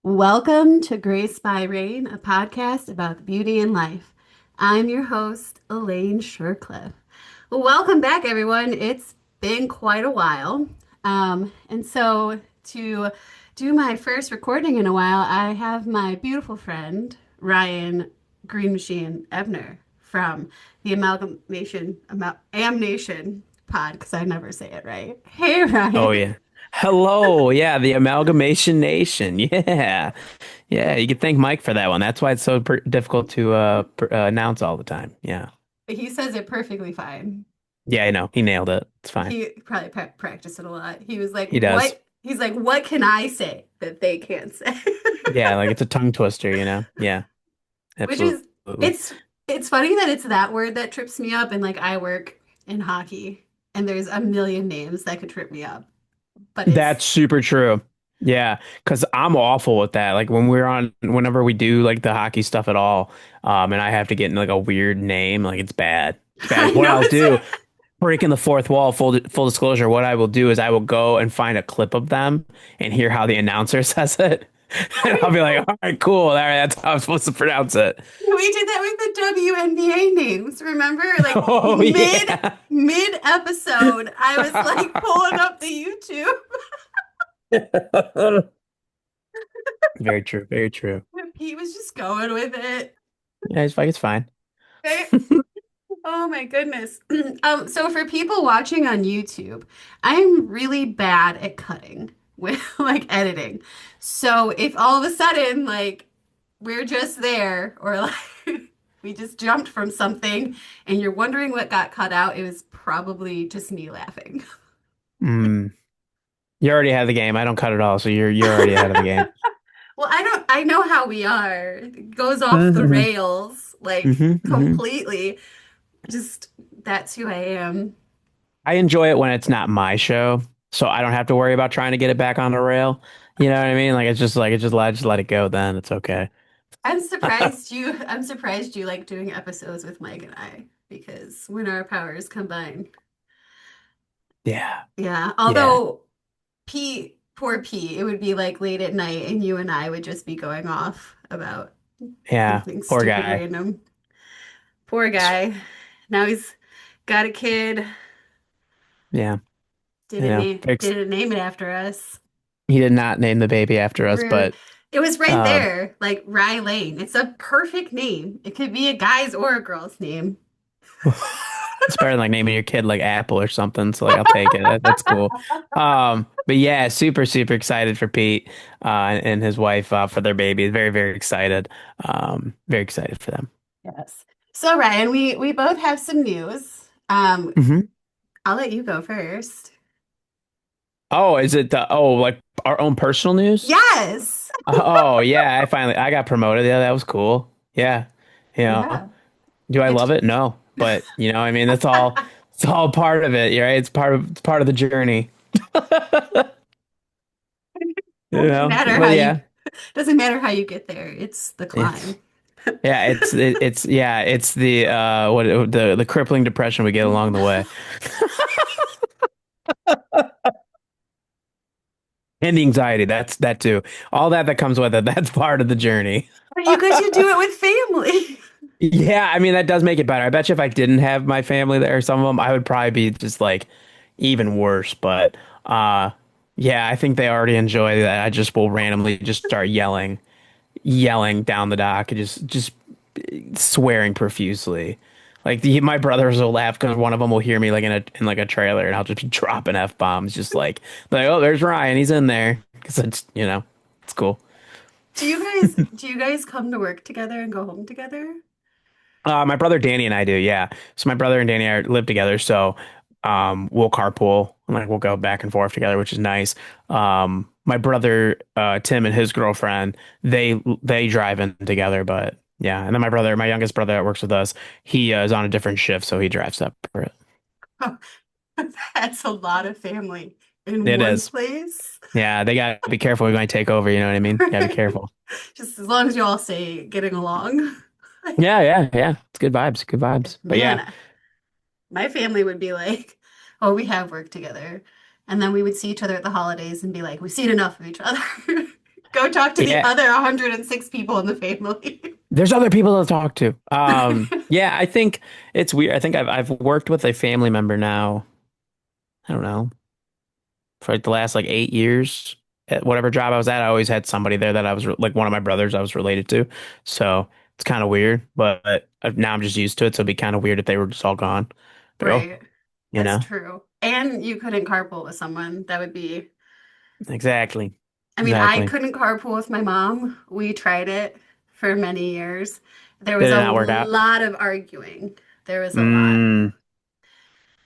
Welcome to Grace by Rain, a podcast about the beauty in life. I'm your host, Elaine Shercliffe. Welcome back, everyone. It's been quite a while. And so to do my first recording in a while, I have my beautiful friend, Ryan Green Machine Ebner from the Amnation Pod, because I never say it right. Hey, Oh Ryan. yeah. Hello. Yeah, the Amalgamation Nation. Yeah. Yeah, you could thank Mike for that one. That's why it's so difficult to announce all the time. Yeah. He says it perfectly fine. Yeah, I know. He nailed it. It's fine. He probably practiced it a lot. He was like, He does. "What?" He's like, "What can I say that they can't say?" Yeah, like it's a tongue twister. Yeah, Which is absolutely. it's it's funny that it's that word that trips me up, and like I work in hockey, and there's a million names that could trip me up, but That's it's super true. Yeah, because I'm awful with that. Like whenever we do like the hockey stuff at all, and I have to get in like a weird name, like it's bad. It's I bad. What know I'll it's do, breaking the fourth wall, full disclosure, what I will do is I will go and find a clip of them and hear how the announcer says it. And I'll I be like, know. all right, cool. All right, that's how I'm supposed to pronounce it. We did that with the WNBA names, remember? Like Oh yeah. mid episode, I was like pulling up the YouTube. Very true. Very true. Pete was just going with it. Yeah, it's like it's fine. Right? Oh my goodness. So for people watching on YouTube, I'm really bad at cutting with like editing. So if all of a sudden like we're just there or like we just jumped from something and you're wondering what got cut out, it was probably just me laughing. Mm. You already had the game. I don't cut it all, so you're already ahead of the game. Well, I know how we are. It goes off the Mm-hmm. rails like Hmm. completely. Just that's who I am. I enjoy it when it's not my show, so I don't have to worry about trying to get it back on the rail. You know what I mean? Like it's just like it just let it go. Then it's okay. I'm surprised you like doing episodes with Mike and I because when our powers combine. Yeah, Yeah. yeah, Although poor Pete, it would be like late at night and you and I would just be going off about yeah. something Poor stupid guy. random. Poor guy. Now he's got a kid. Yeah, fixed. Didn't name it after us. He did not name the baby after us, Rude. but It was right um, there, like Ryan Lane. It's a perfect name. It could be a guy's or a girl's name. it's better than like naming your kid like Apple or something. So like I'll take it. That's cool. But yeah, super excited for Pete and his wife for their baby. Very excited. Very excited for them. Yes. So Ryan, we both have some news. Hmm. I'll let you go first. Oh, is it like our own personal news? Yes. Oh yeah, I got promoted. Yeah, that was cool. Yeah. You know, Yeah. do I It love it? No. But I mean it's all part of it, right? It's part of the journey. doesn't matter But how you yeah. doesn't matter how you get there. It's the It's climb. yeah, it's yeah, it's the what the crippling depression we get along the way. And the anxiety, that too. All that comes with it, that's part of the journey. But you guys should do it with family. Yeah, I mean that does make it better. I bet you if I didn't have my family there, some of them, I would probably be just like even worse. But uh, yeah, I think they already enjoy that. I just will randomly just start yelling down the dock, and just swearing profusely. Like my brothers will laugh because one of them will hear me like in like a trailer, and I'll just be dropping f bombs, just like oh, there's Ryan, he's in there because it's it's cool. Do you guys come to work together and go home together? My brother Danny and I do, yeah. So my brother and Danny live together, so we'll carpool and like we'll go back and forth together, which is nice. My brother Tim and his girlfriend, they drive in together, but yeah. And then my youngest brother that works with us, he is on a different shift, so he drives separate. That's a lot of family in It one is. place. Yeah, they gotta be careful. We might take over. You know what I mean? Gotta be careful. Just as long as you all stay getting along. Yeah. It's good vibes, good vibes. But yeah, Man, my family would be like, oh, we have worked together. And then we would see each other at the holidays and be like, we've seen enough of each other. Go talk to the Yeah, other 106 people in the family. there's other people to talk to. Yeah, I think it's weird. I think I've worked with a family member now. I don't know, for like the last like 8 years. At whatever job I was at, I always had somebody there that I was like one of my brothers I was related to. So it's kind of weird, but now I'm just used to it. So it'd be kind of weird if they were just all gone. But oh, Right. you That's know, true. And you couldn't carpool with someone. That would be, exactly, I mean, I exactly. couldn't carpool with my mom. We tried it for many years. There was Did it a not work out? lot of arguing. There was a lot. Mm,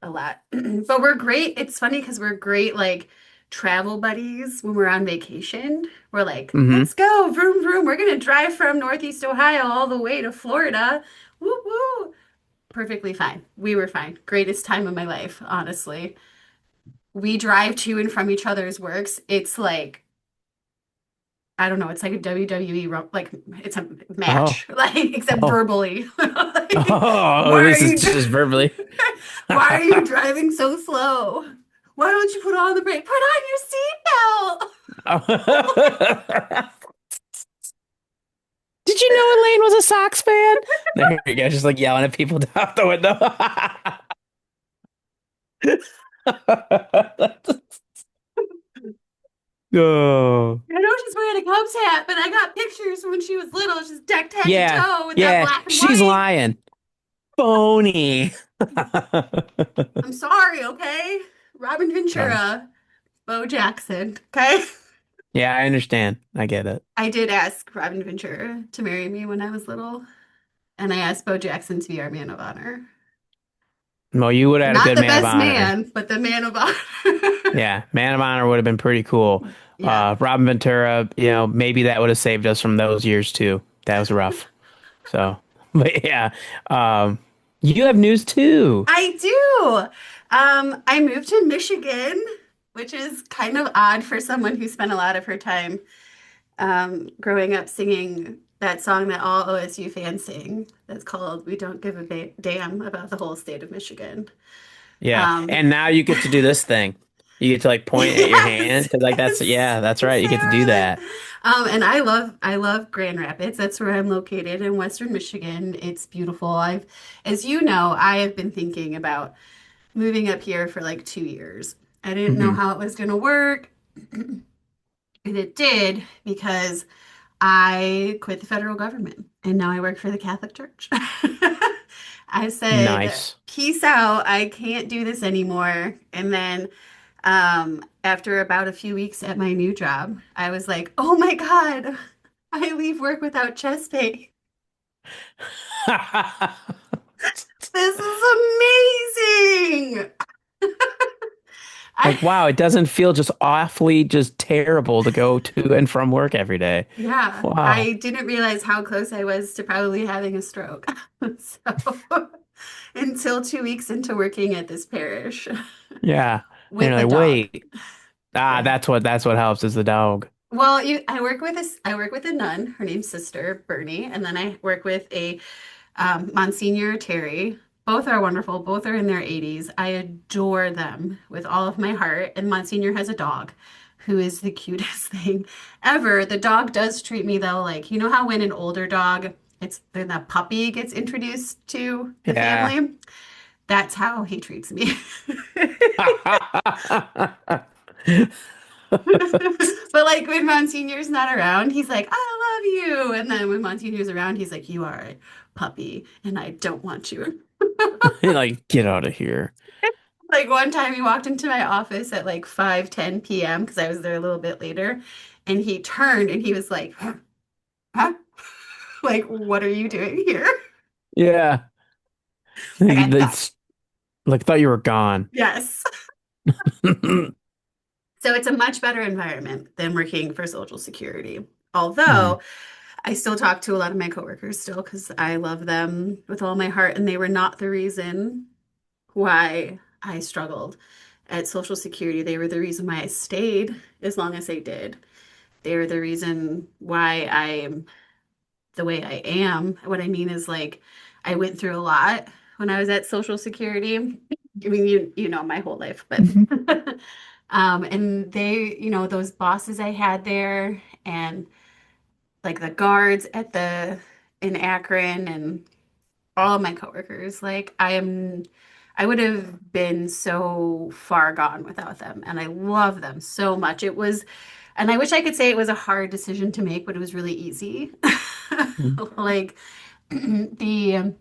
A lot. But we're great. It's funny because we're great like travel buddies when we're on vacation. We're like, hmm. let's go, vroom vroom. We're gonna drive from Northeast Ohio all the way to Florida. Woo woo. Perfectly fine. We were fine. Greatest time of my life, honestly. We drive to and from each other's works. It's like I don't know, it's like a WWE like it's a Oh, match, like except oh, verbally. Like, oh, why are this is you just verbally. why are you driving so slow? Why don't you put on the brake? Put on your seatbelt. Did you know Elaine was a Sox fan? There you go, just like yelling at people out the window. Oh, I know she's wearing a Cubs hat, but I got pictures when she was little. She's decked head to yeah, toe with that yeah, black and she's white. lying. Phony. I'm sorry, okay? Robin Uh, Ventura, Bo Jackson, okay? yeah, I understand. I get it. I did ask Robin Ventura to marry me when I was little, and I asked Bo Jackson to be our man of honor. Well, you would have had a Not good the man of best honor. man, but the man of honor. Yeah, man of honor would have been pretty cool. Yeah. Robin Ventura, maybe that would have saved us from those years too. That was rough. So, but yeah, um, you have news too. I do. I moved to Michigan, which is kind of odd for someone who spent a lot of her time growing up singing that song that all OSU fans sing. That's called "We Don't Give a Damn About the Whole State of Michigan." Yeah, Um, and now you get to do this thing. You get to like point at your hand yes, because like yes, that's right. You say get to do it. that. And I love Grand Rapids. That's where I'm located in Western Michigan. It's beautiful. As you know, I have been thinking about moving up here for like 2 years. I didn't know Hmm. how it was going to work, and it did because I quit the federal government and now I work for the Catholic Church. I said, Nice. peace out. I can't do this anymore. And then after about a few weeks at my new job, I was like, oh my God, I leave work without chest pay. This is amazing. I Like, wow, it doesn't feel just awfully just terrible to go to and from work every day. Yeah, Wow. I didn't realize how close I was to probably having a stroke. So until 2 weeks into working at this parish Yeah. And with you're a like, dog. wait. Yeah. That's what helps is the dog. Well, I work with a nun. Her name's Sister Bernie, and then I work with a Monsignor Terry. Both are wonderful. Both are in their 80s. I adore them with all of my heart. And Monsignor has a dog who is the cutest thing ever. The dog does treat me though, like, you know how when an older dog, it's when that puppy gets introduced to the Yeah. family? That's how he treats me. But like when Monsignor's not around, he's like, I love you. And then when Monsignor's around, he's like, you are a puppy and I don't want you. Like, get out of here. Like one time he walked into my office at like 5:10 p.m. because I was there a little bit later, and he turned and he was like, huh? Huh? Like, what are you doing here? Yeah. Like I thought, It's like thought you were gone. yes. So it's a much better environment than working for Social Security. Mm. Although I still talk to a lot of my coworkers still because I love them with all my heart, and they were not the reason why I struggled at Social Security. They were the reason why I stayed as long as I did. They were the reason why I am the way I am. What I mean is like I went through a lot when I was at Social Security. I mean, you know my whole life, but And they, those bosses I had there and like the guards at the in Akron and all of my coworkers, like I would have been so far gone without them. And I love them so much. And I wish I could say it was a hard decision to make, but it was really easy. Mm. Like the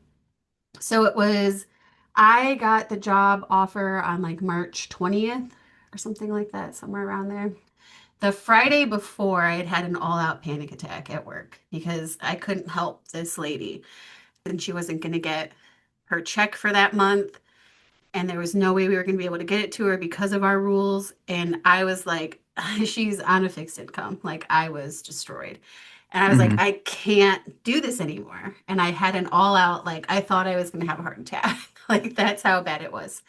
so it was, I got the job offer on like March 20th or something like that, somewhere around there. The Friday before, I had had an all-out panic attack at work because I couldn't help this lady and she wasn't going to get her check for that month. And there was no way we were going to be able to get it to her because of our rules. And I was like, she's on a fixed income. Like I was destroyed. And I was like, Hmm. I can't do this anymore. And I had an all out, like, I thought I was going to have a heart attack. Like, that's how bad it was.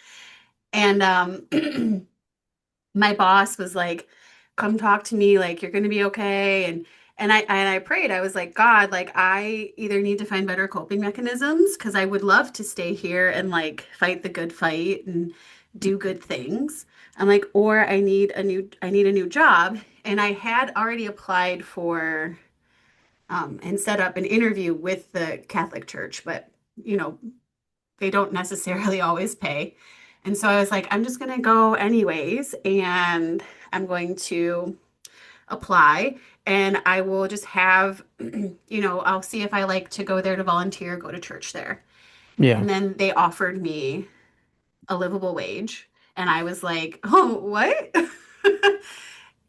And my boss was like, come talk to me, like, you're going to be okay. And I prayed. I was like, God, like, I either need to find better coping mechanisms because I would love to stay here and like fight the good fight and do good things. I'm like, or I need a new job. And I had already applied for and set up an interview with the Catholic Church, but you know, they don't necessarily always pay. And so I was like, I'm just going to go anyways, and I'm going to apply and I will just have, I'll see if I like to go there to volunteer, go to church there. Yeah. And then they offered me a livable wage. And I was like, oh, what?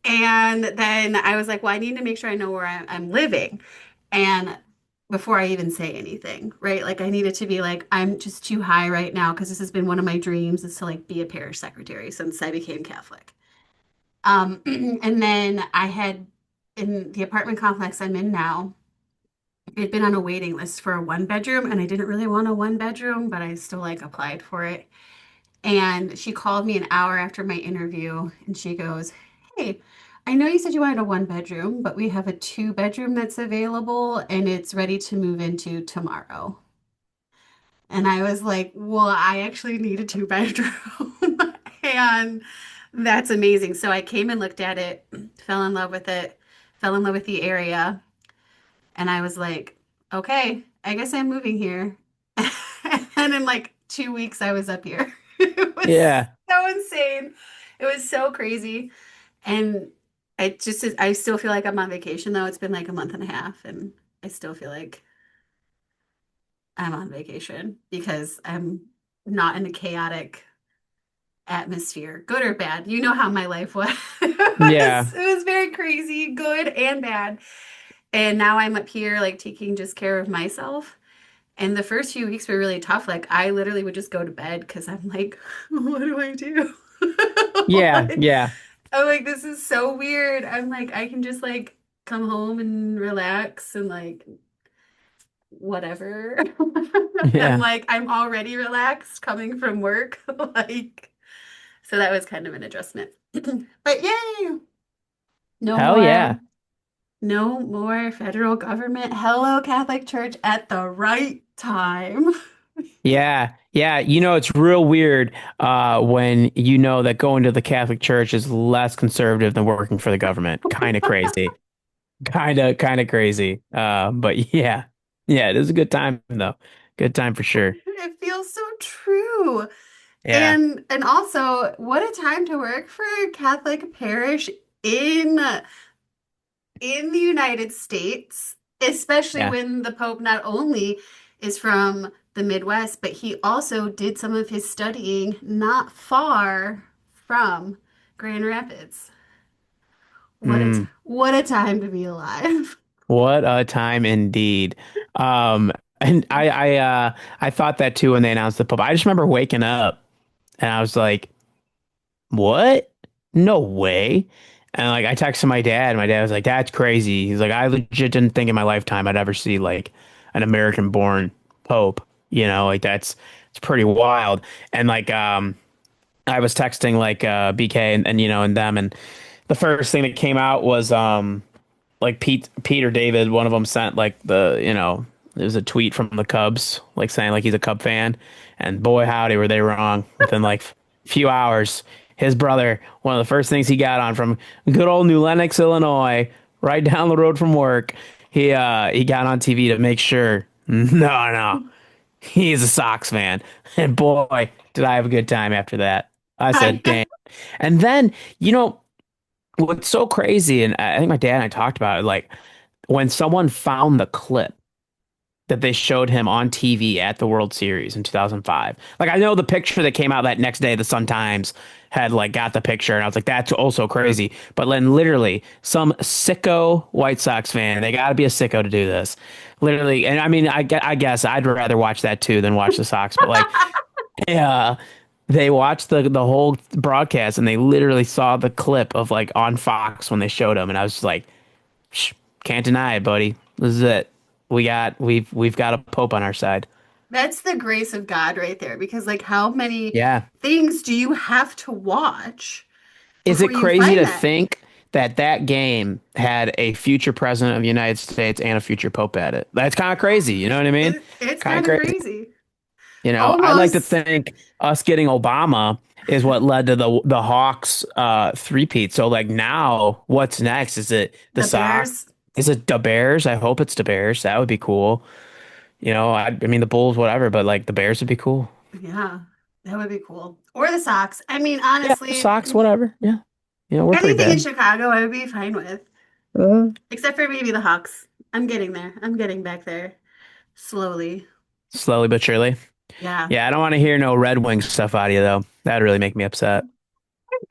And then I was like, well, I need to make sure I know where I'm living. And before I even say anything, right? Like I needed to be like, I'm just too high right now because this has been one of my dreams is to like be a parish secretary since I became Catholic. And then I had in the apartment complex I'm in now, I'd been on a waiting list for a one bedroom and I didn't really want a one bedroom, but I still like applied for it. And she called me an hour after my interview and she goes, hey, I know you said you wanted a one bedroom, but we have a two bedroom that's available and it's ready to move into tomorrow. And I was like, well, I actually need a two bedroom. And that's amazing. So I came and looked at it, fell in love with it, fell in love with the area. And I was like, okay, I guess I'm moving here. And in like 2 weeks, I was up here. It was Yeah. so insane. It was so crazy. And I still feel like I'm on vacation though. It's been like a month and a half, and I still feel like I'm on vacation because I'm not in a chaotic atmosphere, good or bad. You know how my life was. Yeah. It was very crazy, good and bad. And now I'm up here like taking just care of myself. And the first few weeks were really tough. Like I literally would just go to bed because I'm like, what do I do? Yeah. Like, Yeah. I'm like, this is so weird. I'm like, I can just like come home and relax and like whatever. I'm Yeah. like, I'm already relaxed coming from work. Like, so that was kind of an adjustment. But yay, no Hell more, yeah. no more federal government. Hello, Catholic Church at the right time. Yeah. Yeah. You know, it's real weird when you know that going to the Catholic Church is less conservative than working for the government. Kind of crazy. Kind of crazy. But yeah. Yeah, it is a good time though. Good time for sure. It feels so true. Yeah. And also, what a time to work for a Catholic parish in in the United States, especially Yeah. when the Pope not only is from the Midwest, but he also did some of his studying not far from Grand Rapids. Mm. What a time to be alive. What a time indeed. And I thought that too when they announced the Pope. I just remember waking up and I was like, what? No way. And like I texted my dad, and my dad was like, that's crazy. He's like, I legit didn't think in my lifetime I'd ever see like an American born Pope. You know, like that's it's pretty wild. And like I was texting like BK and you know and them and the first thing that came out was like Peter David, one of them sent like the, you know, it was a tweet from the Cubs, like saying like he's a Cub fan, and boy howdy were they wrong. Within like few hours, his brother, one of the first things he got on from good old New Lenox, Illinois, right down the road from work, he got on TV to make sure. No, no, he's a Sox fan, and boy, did I have a good time after that. I said, I "Damn!" And then you know what's so crazy, and I think my dad and I talked about it, like when someone found the clip that they showed him on TV at the World Series in 2005. Like I know the picture that came out that next day, the Sun Times had like got the picture, and I was like, that's also crazy. But then literally some sicko White Sox fan, they got to be a sicko to do this. Literally, and I mean, I guess I'd rather watch that too than watch the Sox, but like, yeah. They watched the whole broadcast and they literally saw the clip of like on Fox when they showed him, and I was just like, Shh, can't deny it, buddy. This is it. We've got a pope on our side. That's the grace of God right there, because like how many Yeah. things do you have to watch Is before it you crazy find to that? think that that game had a future president of the United States and a future pope at it? That's kind of crazy. You know what I mean? It's Kind of kind of crazy. crazy. You know, I'd like to Almost think us getting Obama is what led to the Hawks three-peat. So like now, what's next? Is it the the Sox? Bears. Is it the Bears? I hope it's the Bears. That would be cool. You know, I mean the Bulls, whatever, but like the Bears would be cool. Yeah, that would be cool. Or the Sox. I mean, Yeah, honestly, socks, whatever. Yeah. Yeah, we're pretty anything in bad. Chicago I would be fine with, Uh, except for maybe the Hawks. I'm getting there. I'm getting back there slowly. Slowly but surely. Yeah. Yeah, I don't want to hear no Red Wings stuff out of you though. That'd really make me upset.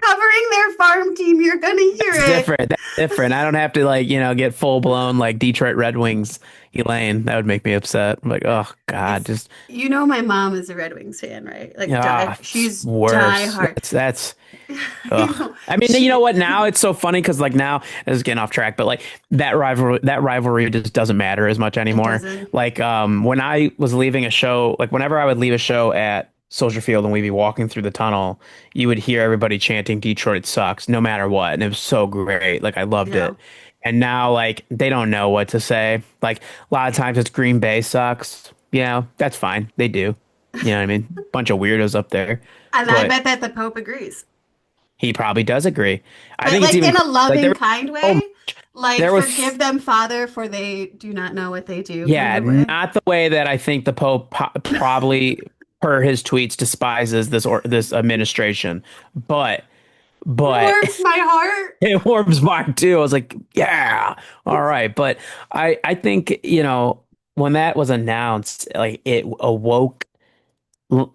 Covering their farm team, you're gonna hear That's it. different. That's different. I don't have to like, get full blown like Detroit Red Wings Elaine. That would make me upset. I'm like, oh God, It's just my mom is a Red Wings fan, right? Like die, it's she's die worse. hard. That's You ugh. know, I mean, you know she what? Now it's so funny because like now this is getting off track, but like that rivalry just doesn't matter as much it anymore. doesn't. Like when I was leaving a show, like whenever I would leave a show at Soldier Field and we'd be walking through the tunnel, you would hear everybody chanting Detroit sucks no matter what. And it was so great. Like I loved Yeah. it. And now like they don't know what to say. Like a lot of times it's Green Bay sucks. You know, that's fine. They do. You know what I mean? Bunch of weirdos up there. And I But bet that the Pope agrees. he probably does agree. I But think it's like even in a like loving, kind oh, way, like there was forgive them, Father, for they do not know what they do kind yeah, of way. not the way that I think the Pope probably per his tweets despises this administration, but It but warms my heart. it warms mine too. I was like, yeah, all right, but I think when that was announced, like it awoke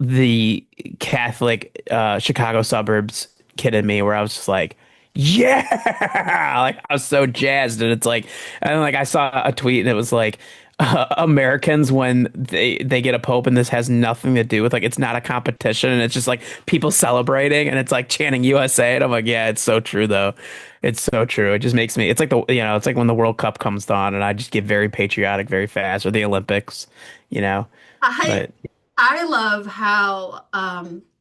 the Catholic Chicago suburbs kid in me where I was just like, yeah, like I was so jazzed. And it's like, and like I saw a tweet and it was like, Americans when they get a pope and this has nothing to do with like it's not a competition and it's just like people celebrating and it's like chanting USA and I'm like yeah it's so true though it's so true it just makes me it's like it's like when the World Cup comes on and I just get very patriotic very fast or the Olympics you know I but I love how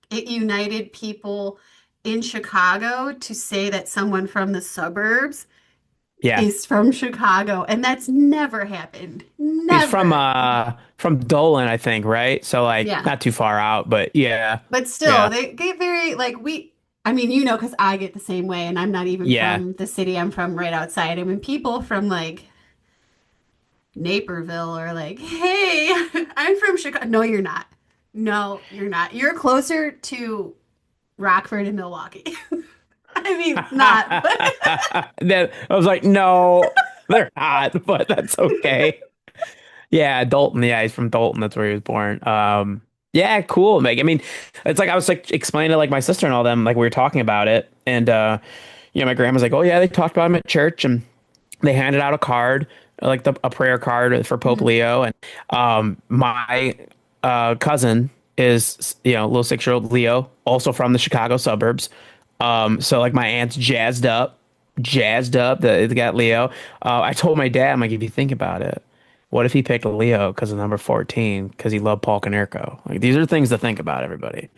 it united people in Chicago to say that someone from the suburbs yeah. is from Chicago, and that's never happened. He's Never. from Dolan, I think, right? So like Yeah. not too far out, but yeah. But still, Yeah. they get very like I mean, because I get the same way, and I'm not even Yeah. from the city. I'm from right outside. I mean, people from like Naperville are like, "Hey, I'm from Chicago." No, you're not. No, you're not. You're closer to Rockford and Milwaukee. I mean, not, but Then I was like, no, they're not, but that's okay. Yeah, Dalton. Yeah, he's from Dalton. That's where he was born. Yeah, cool, Meg. I mean, it's like I was like explaining to like my sister and all them, like we were talking about it, and my grandma's like, oh yeah, they talked about him at church, and they handed out a card, like a prayer card for Pope Mhm. Leo, and my cousin is little 6-year-old Leo, also from the Chicago suburbs. So like my aunt's jazzed up that they got Leo. I told my dad, I'm like, if you think about it, what if he picked Leo because of number 14 because he loved Paul Konerko? Like these are things to think about, everybody.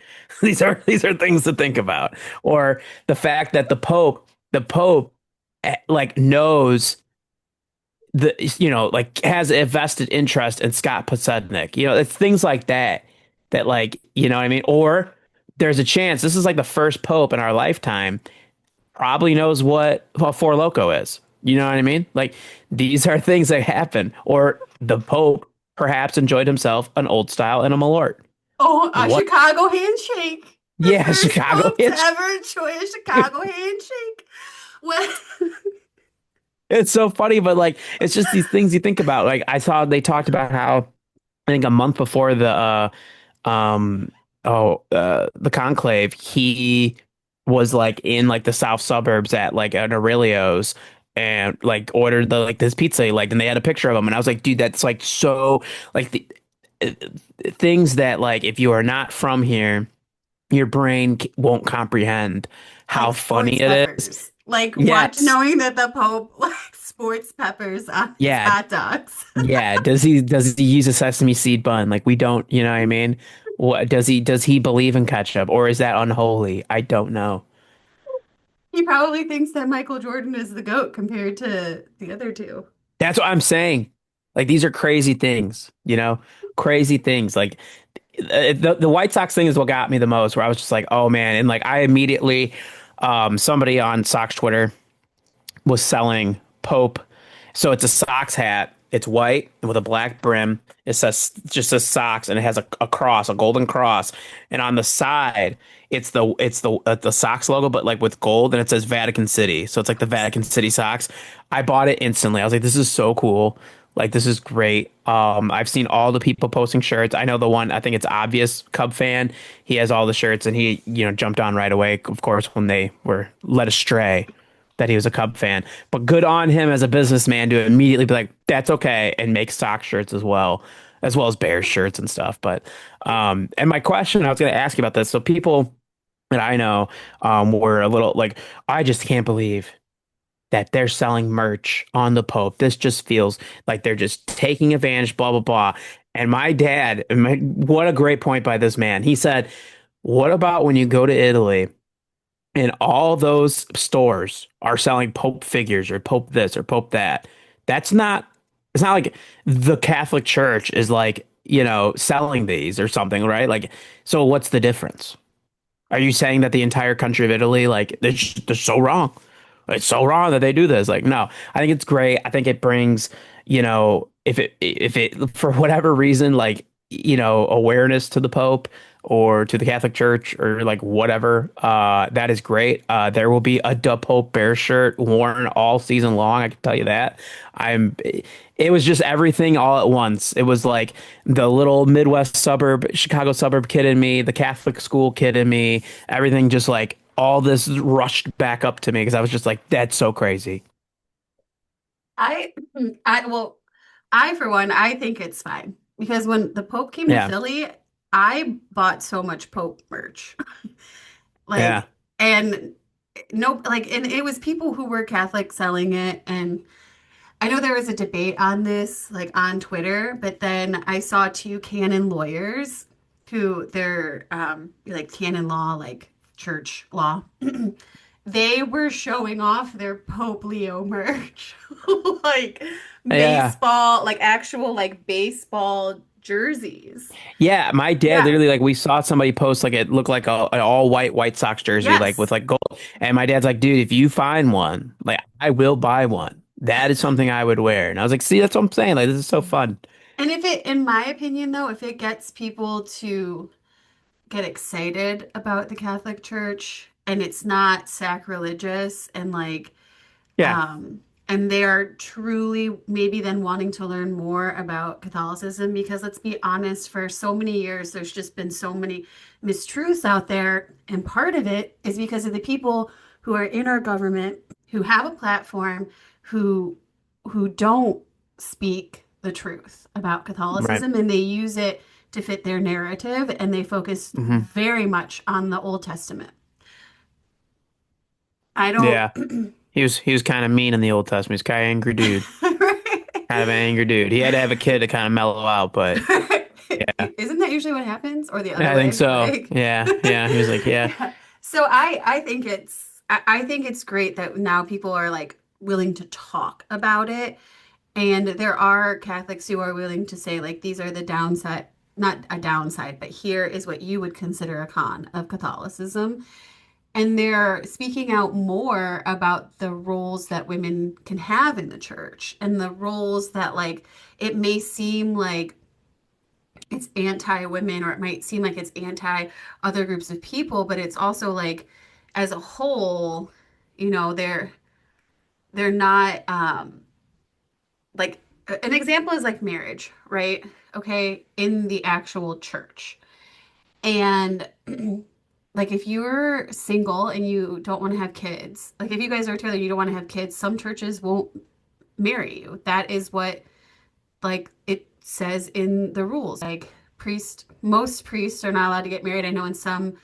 These are things to think about, or the fact that the Pope like knows like has a vested interest in Scott Podsednik. It's things like that that like, you know what I mean? Or there's a chance this is like the first pope in our lifetime probably knows what Four Loco is. You know what I mean? Like these are things that happen. Or the Pope perhaps enjoyed himself an old style and a Malort. Oh, a What? Chicago handshake. The Yeah, first Chicago pope to itch. ever enjoy a Chicago handshake. Well, It's so funny, but like it's just these things you think about. Like I saw they talked about how I think a month before um the conclave, he was like in like the south suburbs at like an Aurelio's and like ordered the like this pizza he liked and they had a picture of him and I was like, dude, that's like so like the uh, things that like if you are not from here, your brain won't comprehend how like funny sports it is. peppers. Like watch Yes. knowing that the Pope likes sports peppers on his Yeah. hot dogs. Yeah. Does he use a sesame seed bun? Like we don't, you know what I mean? What does he believe in ketchup or is that unholy? I don't know. He probably thinks that Michael Jordan is the GOAT compared to the other two. That's what I'm saying. Like these are crazy things, you know? Crazy things. Like the White Sox thing is what got me the most, where I was just like, oh man, and like I immediately somebody on Sox Twitter was selling Pope. So it's a Sox hat. It's white and with a black brim. It says Sox and it has a cross, a golden cross. And on the side, it's the Sox logo, but like with gold, and it says Vatican City. So it's like the Vatican City Sox. I bought it instantly. I was like, this is so cool. Like this is great. I've seen all the people posting shirts. I know the one, I think it's obvious Cub fan. He has all the shirts and he, jumped on right away, of course, when they were led astray that he was a Cub fan. But good on him as a businessman to immediately be like, that's okay, and make sock shirts as well as Bears shirts and stuff. But and my question I was going to ask you about this. So people that I know were a little like, I just can't believe that they're selling merch on the Pope. This just feels like they're just taking advantage, blah, blah, blah. And my dad, what a great point by this man. He said, what about when you go to Italy and all those stores are selling Pope figures or Pope this or Pope that? That's not, it's not like the Catholic Church is like, selling these or something, right? Like, so what's the difference? Are you saying that the entire country of Italy, like, they're so wrong? It's so wrong that they do this. Like, no, I think it's great. I think it brings, if it for whatever reason, like, awareness to the Pope or to the Catholic Church or like whatever, that is great. There will be a Da Pope Bear shirt worn all season long. I can tell you that. I'm. It was just everything all at once. It was like the little Midwest suburb, Chicago suburb kid in me, the Catholic school kid in me, everything just like all this rushed back up to me because I was just like, that's so crazy. I, well, I for one, I think it's fine because when the Pope came to Yeah. Philly, I bought so much Pope merch. Yeah. Like, and no, like, and it was people who were Catholic selling it. And I know there was a debate on this, like on Twitter, but then I saw two canon lawyers who they're like canon law, like church law. They were showing off their Pope Leo merch, like Yeah. baseball, like actual like baseball jerseys. Yeah, my dad Yeah. literally like we saw somebody post like it looked like an all white White Sox jersey like with Yes. like gold, and my dad's like, dude, if you find one, like I will buy one. That is something I would wear, and I was like, see, that's what I'm saying. Like this is so fun. And if it, in my opinion, though, if it gets people to get excited about the Catholic Church and it's not sacrilegious and like Yeah, um and they are truly maybe then wanting to learn more about Catholicism because let's be honest, for so many years there's just been so many mistruths out there, and part of it is because of the people who are in our government who have a platform who don't speak the truth about right. Catholicism, and they use it to fit their narrative, and they focus Hmm. very much on the Old Testament. I Yeah, don't. he was kind of mean in the Old Testament. He's kind of angry dude, kind of an angry dude. He had to have a kid to kind of mellow out, but yeah, Isn't that usually what happens, or the other I think way? so. Like, Yeah, yeah. He was like, yeah, yeah. So I think I think it's great that now people are like willing to talk about it, and there are Catholics who are willing to say like these are the downside not a downside, but here is what you would consider a con of Catholicism. And they're speaking out more about the roles that women can have in the church and the roles that, like, it may seem like it's anti-women or it might seem like it's anti other groups of people, but it's also like, as a whole, they're not like an example is like marriage, right? Okay, in the actual church. And like if you're single and you don't want to have kids, like if you guys are together and you don't want to have kids, some churches won't marry you. That is what like it says in the rules. Like most priests are not allowed to get married. I know in some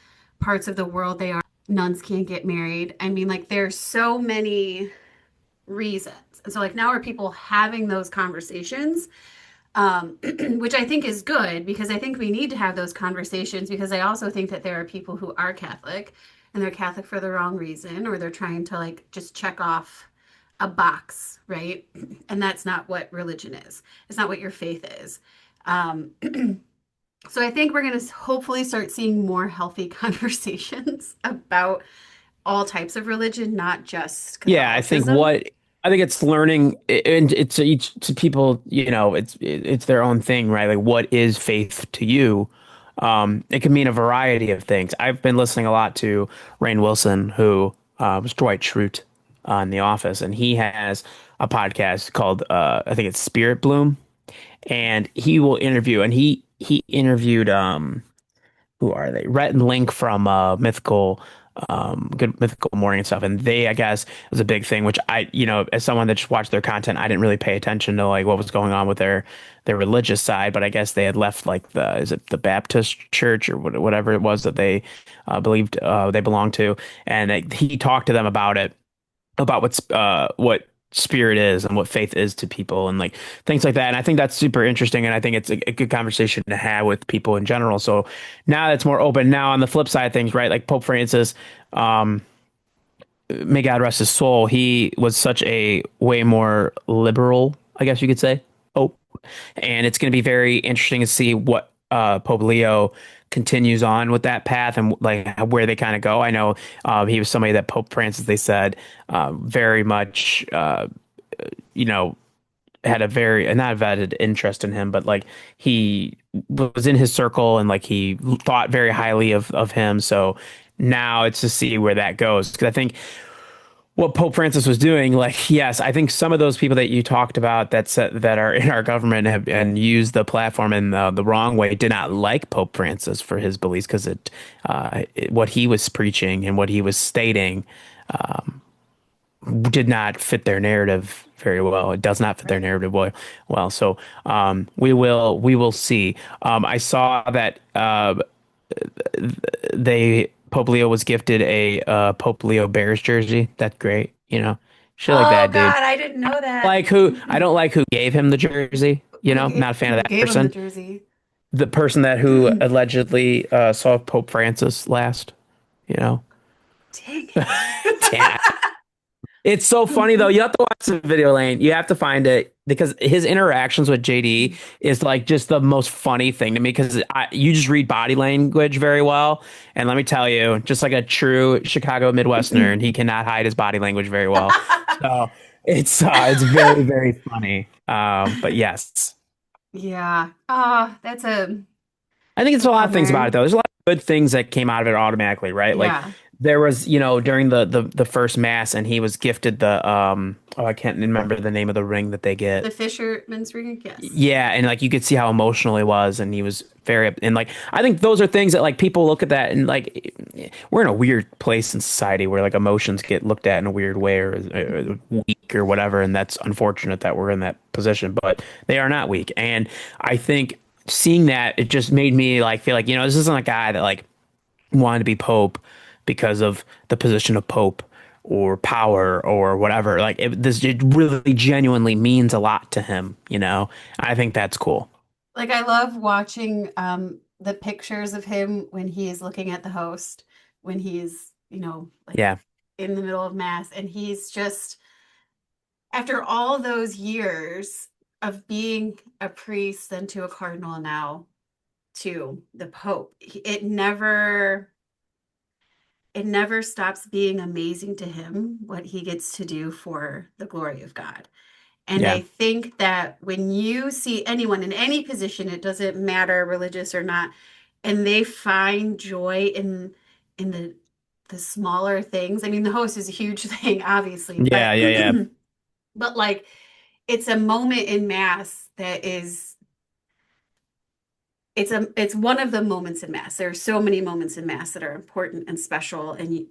parts of the world they are. Nuns can't get married. I mean, like there's so many reasons. And so like now are people having those conversations, which I think is good because I think we need to have those conversations because I also think that there are people who are Catholic and they're Catholic for the wrong reason or they're trying to like just check off a box, right? And that's not what religion is. It's not what your faith is. Um, so I think we're going to hopefully start seeing more healthy conversations about all types of religion, not just Yeah, Catholicism. I think it's learning, and it's each to people, it's their own thing, right? Like, what is faith to you? It can mean a variety of things. I've been listening a lot to Rainn Wilson, who was Dwight Schrute on The Office, and he has a podcast called I think it's Spirit Bloom, and he will interview, and he interviewed who are they? Rhett and Link from Good Mythical Morning and stuff. And they, I guess, was a big thing, which as someone that just watched their content, I didn't really pay attention to like what was going on with their religious side. But I guess they had left like is it the Baptist church or whatever it was that they believed they belonged to. And he talked to them about what spirit is and what faith is to people and like things like that. And I think that's super interesting. And I think it's a good conversation to have with people in general. So now that's more open. Now on the flip side of things, right? Like Pope Francis, um, may God rest his soul. He was such a way more liberal, I guess you could say. Oh, and it's going to be very interesting to see what Pope Leo continues on with that path and like where they kind of go. I know he was somebody that Pope Francis, they said, very much, you know, had a very not vetted interest in him, but like he was in his circle and like he thought very highly of him. So now it's to see where that goes because I think what Pope Francis was doing, like, yes, I think some of those people that you talked about that are in our government have and use the platform in the wrong way did not like Pope Francis for his beliefs because what he was preaching and what he was stating did not fit their narrative very well. It does not fit their Right. narrative well. So we will see. I saw that they Pope Leo was gifted a Pope Leo Bears jersey. That's great. Shit like Oh that, dude. God, I didn't know that. I don't like who gave him the jersey. Not a fan of Who that gave him the person. jersey? The person that who allegedly saw Pope Francis last. You know, Dang it. damn. It's so funny though. You have to watch the video, Lane. You have to find it because his interactions with JD is like just the most funny thing to me because you just read body language very well. And let me tell you, just like a true Chicago Midwesterner, he cannot hide his body language very well. So it's very, very funny. But yes. Yeah. Oh, that's a I think it's a lot of things about it bummer. though. There's a lot of good things that came out of it automatically, right? Like Yeah. there was, during the first mass and he was gifted the I can't remember the name of the ring that they The get. fisherman's ring, yes. Yeah, and like you could see how emotional he was and he was very and like I think those are things that like people look at that and like we're in a weird place in society where like emotions get looked at in a weird way or weak or whatever and that's unfortunate that we're in that position, but they are not weak. And I think seeing that it just made me like feel like this isn't a guy that like wanted to be pope because of the position of pope or power or whatever. Like it really genuinely means a lot to him. I think that's cool. Like I love watching the pictures of him when he is looking at the host, when he's, like Yeah. in the middle of mass and he's just after all those years of being a priest then to a cardinal now, to the Pope. It never stops being amazing to him what he gets to do for the glory of God. And I Yeah. think that when you see anyone in any position, it doesn't matter religious or not, and they find joy in the smaller things. I mean, the host is a huge thing, obviously, Yeah, but yeah, yeah. but like it's a moment in mass that is it's one of the moments in mass. There are so many moments in mass that are important and special and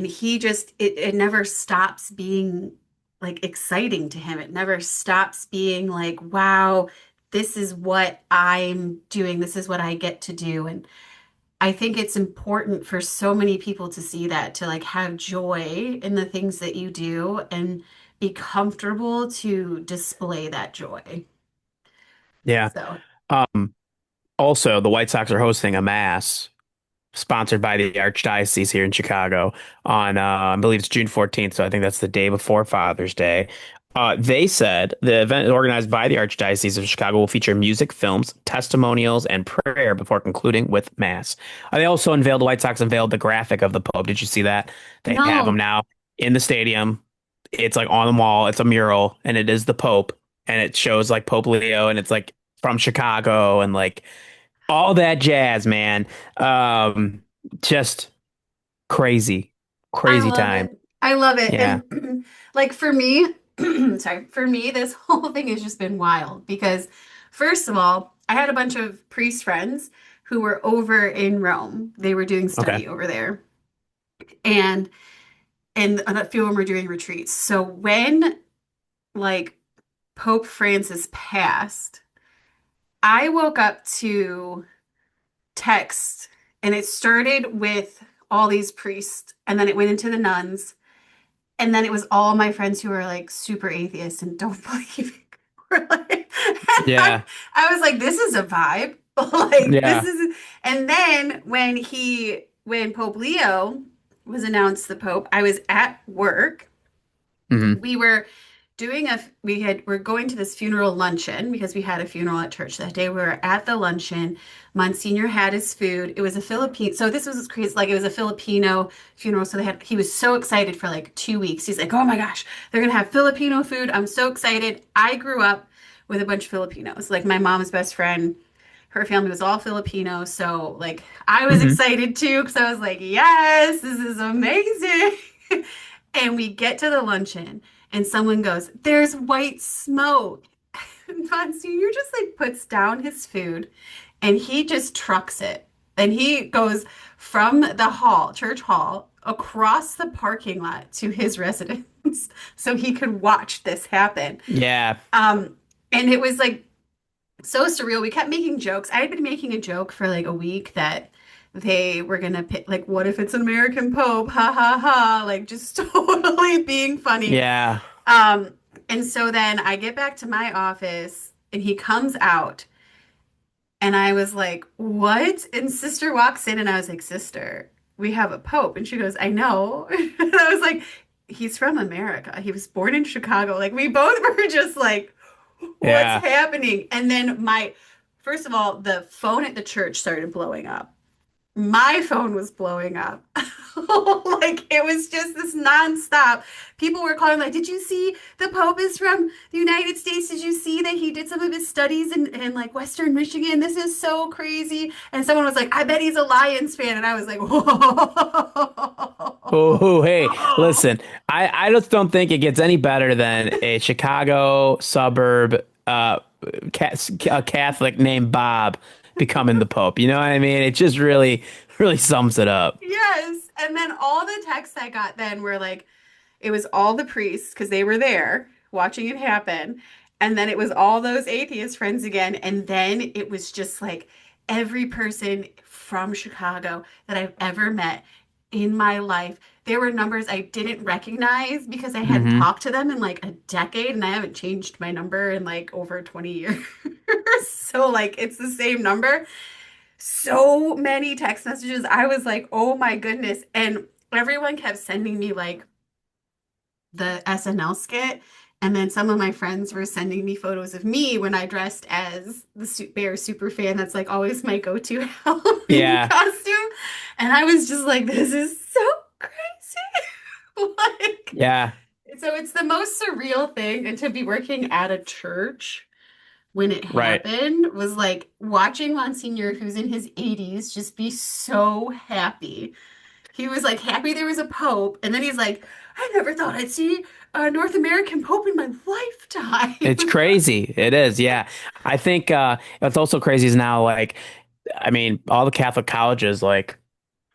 he just it never stops being like exciting to him. It never stops being like, wow, this is what I'm doing. This is what I get to do. And I think it's important for so many people to see that, to like have joy in the things that you do and be comfortable to display that joy. Yeah. So, Um, Also, the White Sox are hosting a mass sponsored by the Archdiocese here in Chicago on, I believe it's June 14th. So I think that's the day before Father's Day. They said the event organized by the Archdiocese of Chicago will feature music, films, testimonials, and prayer before concluding with Mass. They also unveiled, the White Sox unveiled the graphic of the Pope. Did you see that? They have him no, now in the stadium. It's like on the wall. It's a mural, and it is the Pope, and it shows like Pope Leo, and it's like from Chicago, and like all that jazz, man. Just crazy, I crazy love time. it. I love it. Yeah. And like for me, sorry, for me, this whole thing has just been wild because, first of all, I had a bunch of priest friends who were over in Rome. They were doing Okay. study over there, and and a few of them were doing retreats. So when like Pope Francis passed, I woke up to text, and it started with all these priests, and then it went into the nuns. And then it was all my friends who were like super atheists and don't believe it. Were like, and Yeah. I was like, this is a vibe. Like this Yeah. is, and then when Pope Leo was announced the Pope, I was at work. Hmm. We were we're going to this funeral luncheon because we had a funeral at church that day. We were at the luncheon. Monsignor had his food. It was a Filipino, so this was crazy. Like it was a Filipino funeral. So he was so excited for like 2 weeks. He's like, oh my gosh, they're gonna have Filipino food. I'm so excited. I grew up with a bunch of Filipinos. Like my mom's best friend, her family was all Filipino. So like I was Hmm. excited too because I was like, yes, this is amazing. And we get to the luncheon and someone goes, there's white smoke. And Monsignor just like puts down his food and he just trucks it. And he goes from the hall, church hall, across the parking lot to his residence so he could watch this happen. Yeah. Um, and it was like so surreal. We kept making jokes. I had been making a joke for like a week that they were gonna pick, like, what if it's an American Pope? Ha ha ha! Like, just totally being funny. Yeah. Um, and so then I get back to my office and he comes out and I was like, what? And sister walks in and I was like, sister, we have a Pope. And she goes, I know. And I was like, he's from America. He was born in Chicago. Like, we both were just like, what's Yeah. happening? And then first of all, the phone at the church started blowing up. My phone was blowing up. Like it was just this nonstop. People were calling like, did you see the Pope is from the United States? Did you see that he did some of his studies in like Western Michigan? This is so crazy. And someone was like, I bet he's a Lions fan. And I was like, Oh, hey, whoa. listen, I just don't think it gets any better than a Chicago suburb, a Catholic named Bob becoming the Pope. You know what I mean? It just really, really sums it up. Yes. And then all the texts I got then were like, it was all the priests because they were there watching it happen. And then it was all those atheist friends again. And then it was just like every person from Chicago that I've ever met in my life. There were numbers I didn't recognize because I hadn't Hmm. talked to them in like a decade and I haven't changed my number in like over 20 years. So like it's the same number. So many text messages. I was like, oh my goodness. And everyone kept sending me like the SNL skit. And then some of my friends were sending me photos of me when I dressed as the Bear super fan. That's like always my go-to Halloween Yeah. costume. And I was just like, this is so crazy. Like, Yeah. so it's the most surreal thing. And to be working at a church when it Right. happened was like watching Monsignor, who's in his 80s, just be so happy. He was like happy there was a pope, and then he's like, I never thought I'd see a North American pope in my It's lifetime. crazy. It is. Yeah. I think what's also crazy is now like I mean, all the Catholic colleges like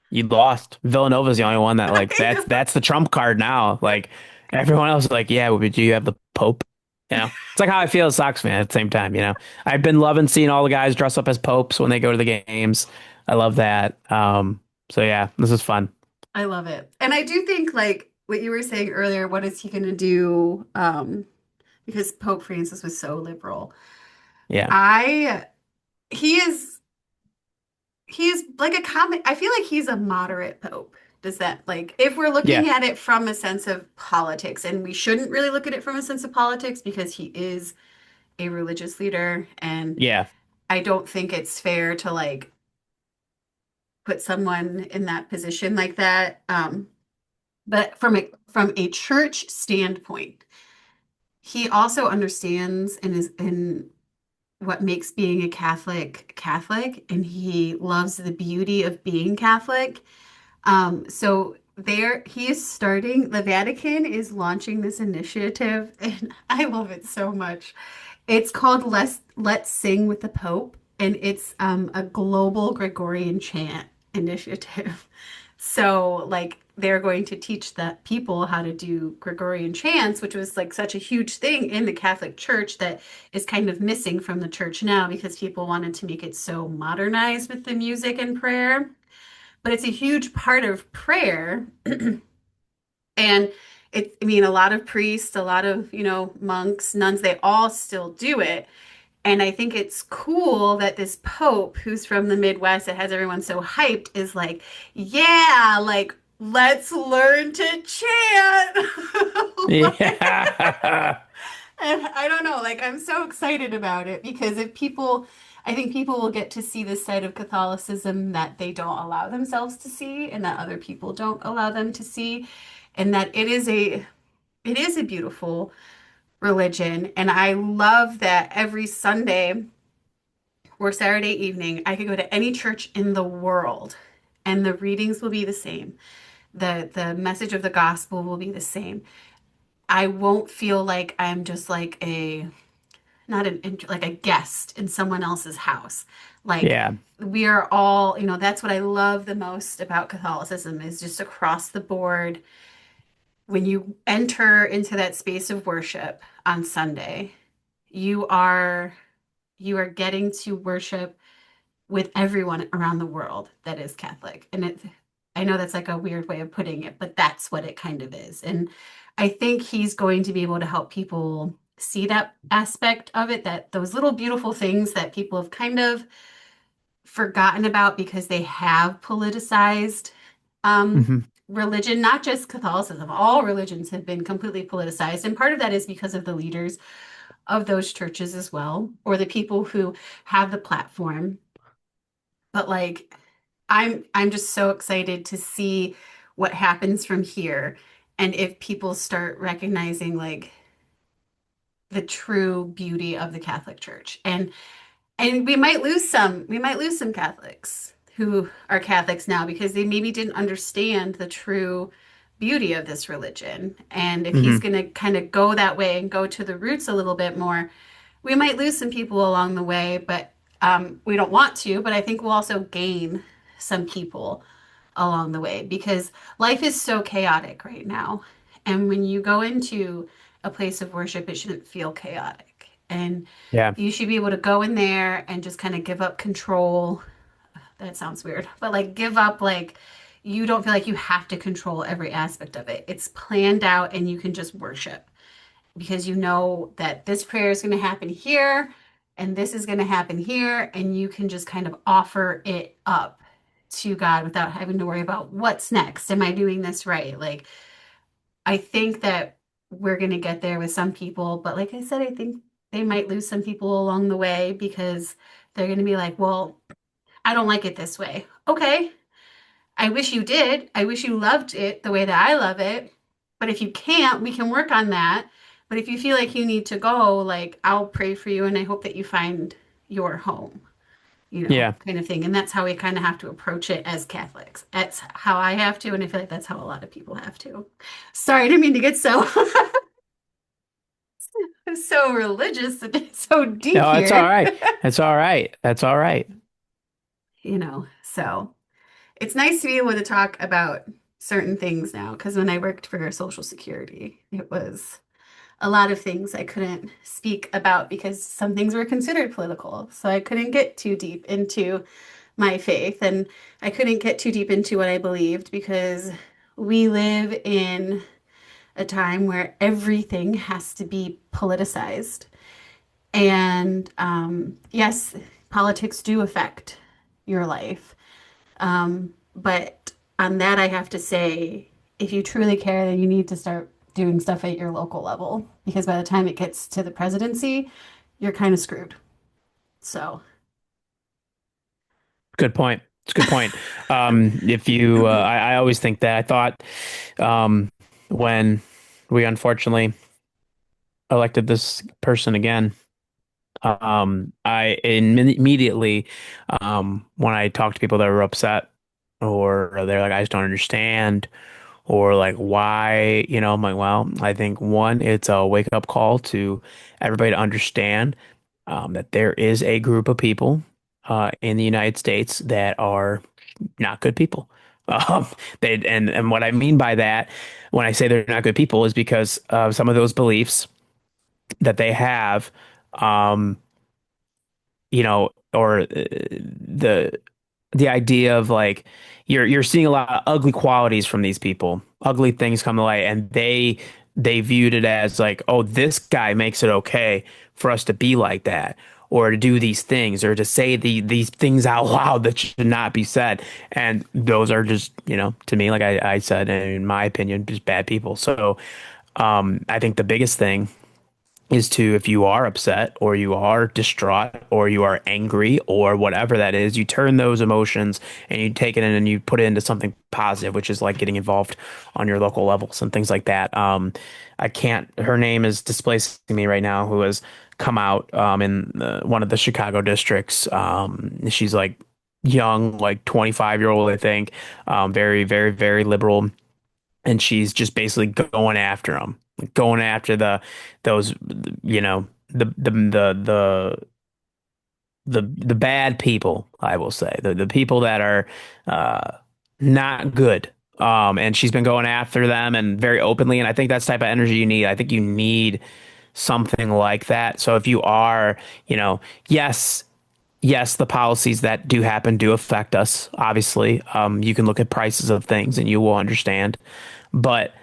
you lost. Villanova's the only one that like I know. that's the trump card now. Like everyone else is like, yeah, but do you have the Pope? You know, it's like how I feel as a Sox fan at the same time. You know, I've been loving seeing all the guys dress up as popes when they go to the games. I love that. So yeah, this is fun. I love it. And I do think like what you were saying earlier, what is he going to do? Because Pope Francis was so liberal. Yeah, I he is he's like a common I feel like he's a moderate pope. Does that like if we're yeah, looking at it from a sense of politics, and we shouldn't really look at it from a sense of politics because he is a religious leader, and yeah, I don't think it's fair to like put someone in that position like that. But from a church standpoint, he also understands and is in what makes being a Catholic Catholic, and he loves the beauty of being Catholic. So there he is starting, the Vatican is launching this initiative, and I love it so much. It's called Let's Sing with the Pope, and it's a global Gregorian chant initiative. So, like, they're going to teach the people how to do Gregorian chants, which was like such a huge thing in the Catholic Church that is kind of missing from the church now because people wanted to make it so modernized with the music and prayer. But it's a huge part of prayer. And I mean, a lot of priests, a lot of, monks, nuns, they all still do it. And I think it's cool that this Pope, who's from the Midwest, that has everyone so hyped, is like, yeah, like, let's learn to chant. Like, yeah, and I don't know, like, I'm so excited about it because I think people will get to see this side of Catholicism that they don't allow themselves to see and that other people don't allow them to see. And that it is a beautiful religion. And I love that every Sunday or Saturday evening, I could go to any church in the world and the readings will be the same. The message of the gospel will be the same. I won't feel like I'm just like a not an like a guest in someone else's house. Like yeah, we are all, that's what I love the most about Catholicism is just across the board. When you enter into that space of worship on Sunday, you are you are getting to worship with everyone around the world that is Catholic. And I know that's like a weird way of putting it, but that's what it kind of is. And I think he's going to be able to help people see that aspect of it, that those little beautiful things that people have kind of forgotten about because they have politicized hmm, religion, not just Catholicism. All religions have been completely politicized. And part of that is because of the leaders of those churches as well, or the people who have the platform. But like I'm just so excited to see what happens from here and if people start recognizing like the true beauty of the Catholic Church. And we might lose some Catholics who are Catholics now because they maybe didn't understand the true beauty of this religion. And if he's hmm, going to kind of go that way and go to the roots a little bit more, we might lose some people along the way, but we don't want to. But I think we'll also gain some people along the way because life is so chaotic right now. And when you go into a place of worship, it shouldn't feel chaotic. And yeah, you should be able to go in there and just kind of give up control. That sounds weird, but like give up, like you don't feel like you have to control every aspect of it. It's planned out and you can just worship because you know that this prayer is going to happen here and this is going to happen here. And you can just kind of offer it up to God without having to worry about what's next. Am I doing this right? Like, I think that we're going to get there with some people. But like I said, I think they might lose some people along the way because they're going to be like, well, I don't like it this way. Okay. I wish you did. I wish you loved it the way that I love it. But if you can't, we can work on that. But if you feel like you need to go, like, I'll pray for you and I hope that you find your home, Yeah. kind of thing. And that's how we kind of have to approach it as Catholics. That's how I have to, and I feel like that's how a lot of people have to. Sorry, I didn't mean to get so so religious and so deep No, it's all here. right. It's all right. That's all right. So it's nice to be able to talk about certain things now because when I worked for Social Security, it was a lot of things I couldn't speak about because some things were considered political. So I couldn't get too deep into my faith and I couldn't get too deep into what I believed because we live in a time where everything has to be politicized. And yes, politics do affect your life. But on that, I have to say, if you truly care, then you need to start doing stuff at your local level because by the time it gets to the presidency, you're kind of screwed. So, Good point. It's a good point. If you, I always think that. I thought um, when we unfortunately elected this person again, immediately, when I talk to people that were upset or they're like, I just don't understand, or like, why, I'm like, well, I think one, it's a wake up call to everybody to understand that there is a group of people in the United States that are not good people. Um, and what I mean by that, when I say they're not good people, is because of some of those beliefs that they have, um, or the idea of like you're seeing a lot of ugly qualities from these people, ugly things come to light, and they viewed it as like, oh, this guy makes it okay for us to be like that, or to do these things, or to say these things out loud that should not be said. And those are just, to me, like I said, in my opinion, just bad people. So I think the biggest thing is to, if you are upset or you are distraught or you are angry or whatever that is, you turn those emotions and you take it in and you put it into something positive, which is like getting involved on your local levels and things like that. I can't, her name is displacing me right now, who has come out in one of the Chicago districts. She's like young, like 25-year-old, I think, very, very, very liberal, and she's just basically going after them, going after those, the bad people. I will say the people that are uh, not good. And she's been going after them and very openly. And I think that's the type of energy you need. I think you need something like that. So if you are, yes. Yes, the policies that do happen do affect us, obviously. You can look at prices of things and you will understand. But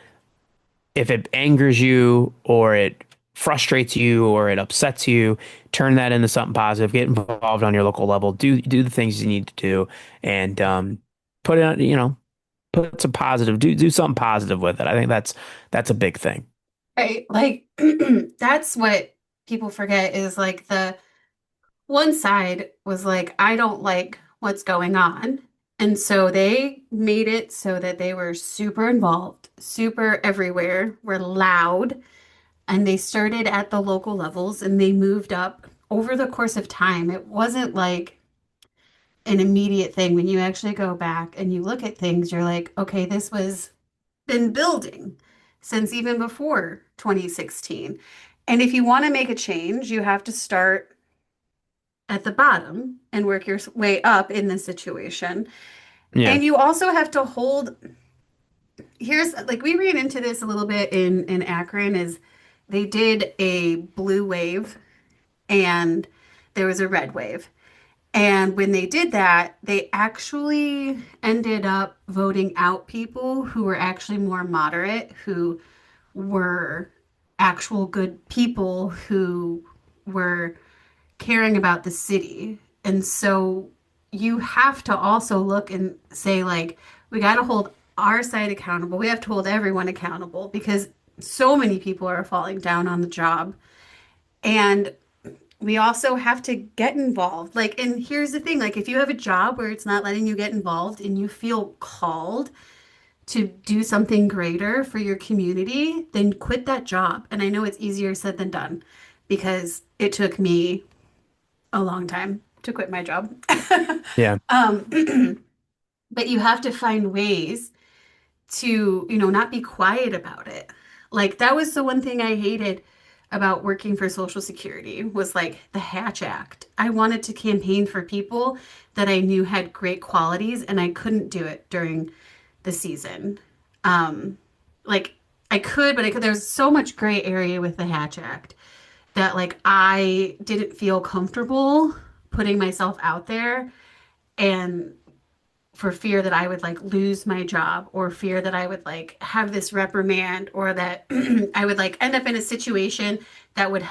if it angers you or it frustrates you or it upsets you, turn that into something positive. Get involved on your local level. Do the things you need to do, and put it on, put some positive. Do something positive with it. I think that's a big thing. right, like that's what people forget is like the one side was like, I don't like what's going on. And so they made it so that they were super involved, super everywhere, were loud, and they started at the local levels and they moved up over the course of time. It wasn't like an immediate thing. When you actually go back and you look at things, you're like, okay, this was been building since even before 2016. And if you want to make a change, you have to start at the bottom and work your way up in this situation. Yeah, And you also have to hold, here's like we ran into this a little bit in Akron is they did a blue wave and there was a red wave. And when they did that, they actually ended up voting out people who were actually more moderate, who were actual good people who were caring about the city. And so you have to also look and say, like, we got to hold our side accountable. We have to hold everyone accountable because So many people are falling down on the job. And we also have to get involved. Like, and here's the thing, like if you have a job where it's not letting you get involved and you feel called to do something greater for your community, then quit that job. And I know it's easier said than done because it took me a long time to quit my job. Yeah. But you have to find ways to, not be quiet about it. Like that was the one thing I hated about working for Social Security was like the Hatch Act. I wanted to campaign for people that I knew had great qualities and I couldn't do it during the season. Um, like I could, but I could, there's so much gray area with the Hatch Act that like I didn't feel comfortable putting myself out there and for fear that I would like lose my job or fear that I would like have this reprimand or that I would like end up in a situation that would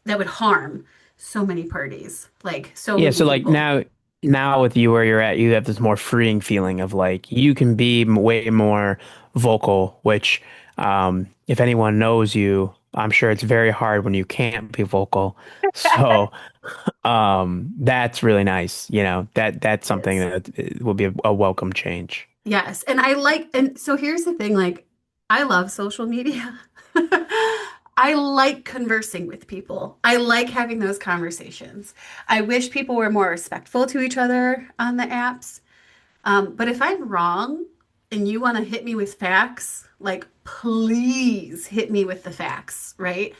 that would harm so many parties, like so Yeah, many so like people. now with you where you're at, you have this more freeing feeling of like you can be way more vocal, which if anyone knows you, I'm sure it's very hard when you can't be vocal. So that's really nice. That's something Yes. that will be a welcome change. Yes. And and so here's the thing, like, I love social media. I like conversing with people. I like having those conversations. I wish people were more respectful to each other on the apps. But if I'm wrong and you want to hit me with facts, like, please hit me with the facts, right?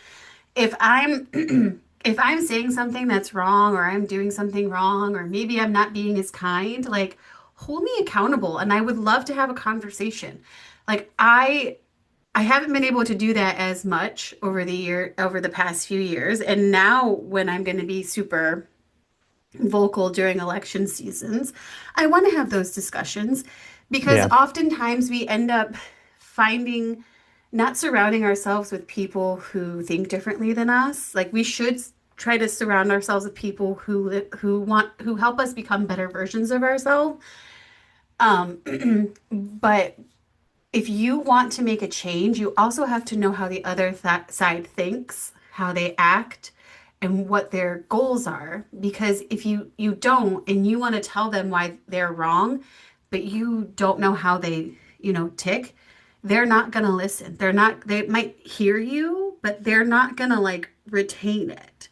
If I'm if I'm saying something that's wrong or I'm doing something wrong or maybe I'm not being as kind, like hold me accountable and I would love to have a conversation. Like I haven't been able to do that as much over the past few years and now when I'm going to be super vocal during election seasons, I want to have those discussions because Yeah. oftentimes we end up finding not surrounding ourselves with people who think differently than us. Like we should try to surround ourselves with people who help us become better versions of ourselves. Um, but if you want to make a change, you also have to know how the other side thinks, how they act, and what their goals are. Because if you don't, and you want to tell them why they're wrong, but you don't know how they, tick, they're not gonna listen. They might hear you, but they're not gonna like retain it.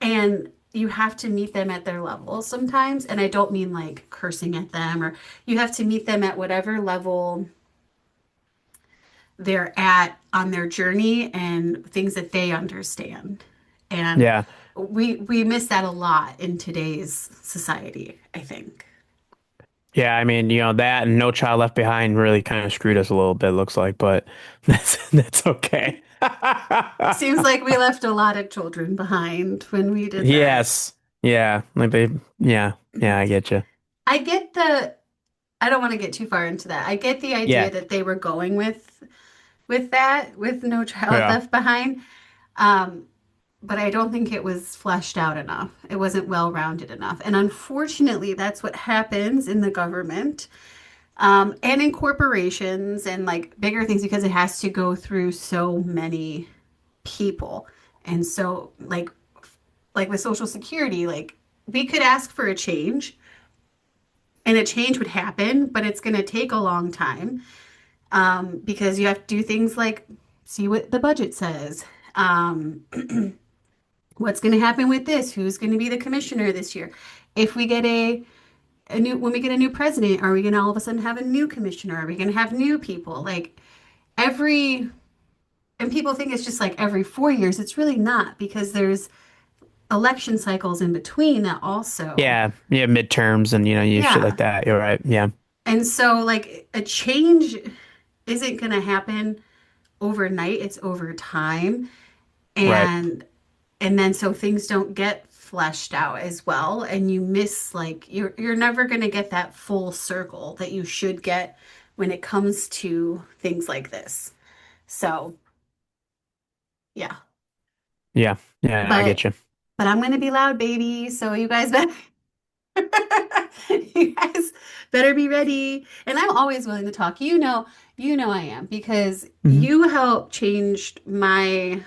And you have to meet them at their level sometimes. And I don't mean like cursing at them, or you have to meet them at whatever level they're at on their journey and things that they understand. And Yeah. we miss that a lot in today's society, I think. Yeah, I mean, that and No Child Left Behind really kind of screwed us a little bit, looks like, but that's okay. Seems like we left a lot of children behind when we did that. Yes. Yeah. Like they, yeah. Yeah, I get you. I get I don't want to get too far into that. I get the idea Yeah. that they were going with that, with No Child Yeah. Left Behind. Um, but I don't think it was fleshed out enough. It wasn't well-rounded enough. And unfortunately, that's what happens in the government, and in corporations and like bigger things because it has to go through so many people. And so like with Social Security, like we could ask for a change and a change would happen, but it's going to take a long time, because you have to do things like see what the budget says. Um, what's going to happen with this? Who's going to be the commissioner this year? If we get a new when we get a new president, are we going to all of a sudden have a new commissioner? Are we going to have new people? Like every and people think it's just like every 4 years. It's really not because there's election cycles in between that also. Yeah. Yeah. Midterms and, you shit like Yeah. that. You're right. Yeah. And so like a change isn't going to happen overnight. It's over time. Right. And then so things don't get fleshed out as well and you miss like you're never going to get that full circle that you should get when it comes to things like this. So, yeah. Yeah. Yeah. I But get you. I'm going to be loud, baby. So you guys better You guys better be ready. And I'm always willing to talk. You know I am because Hmm. you helped change my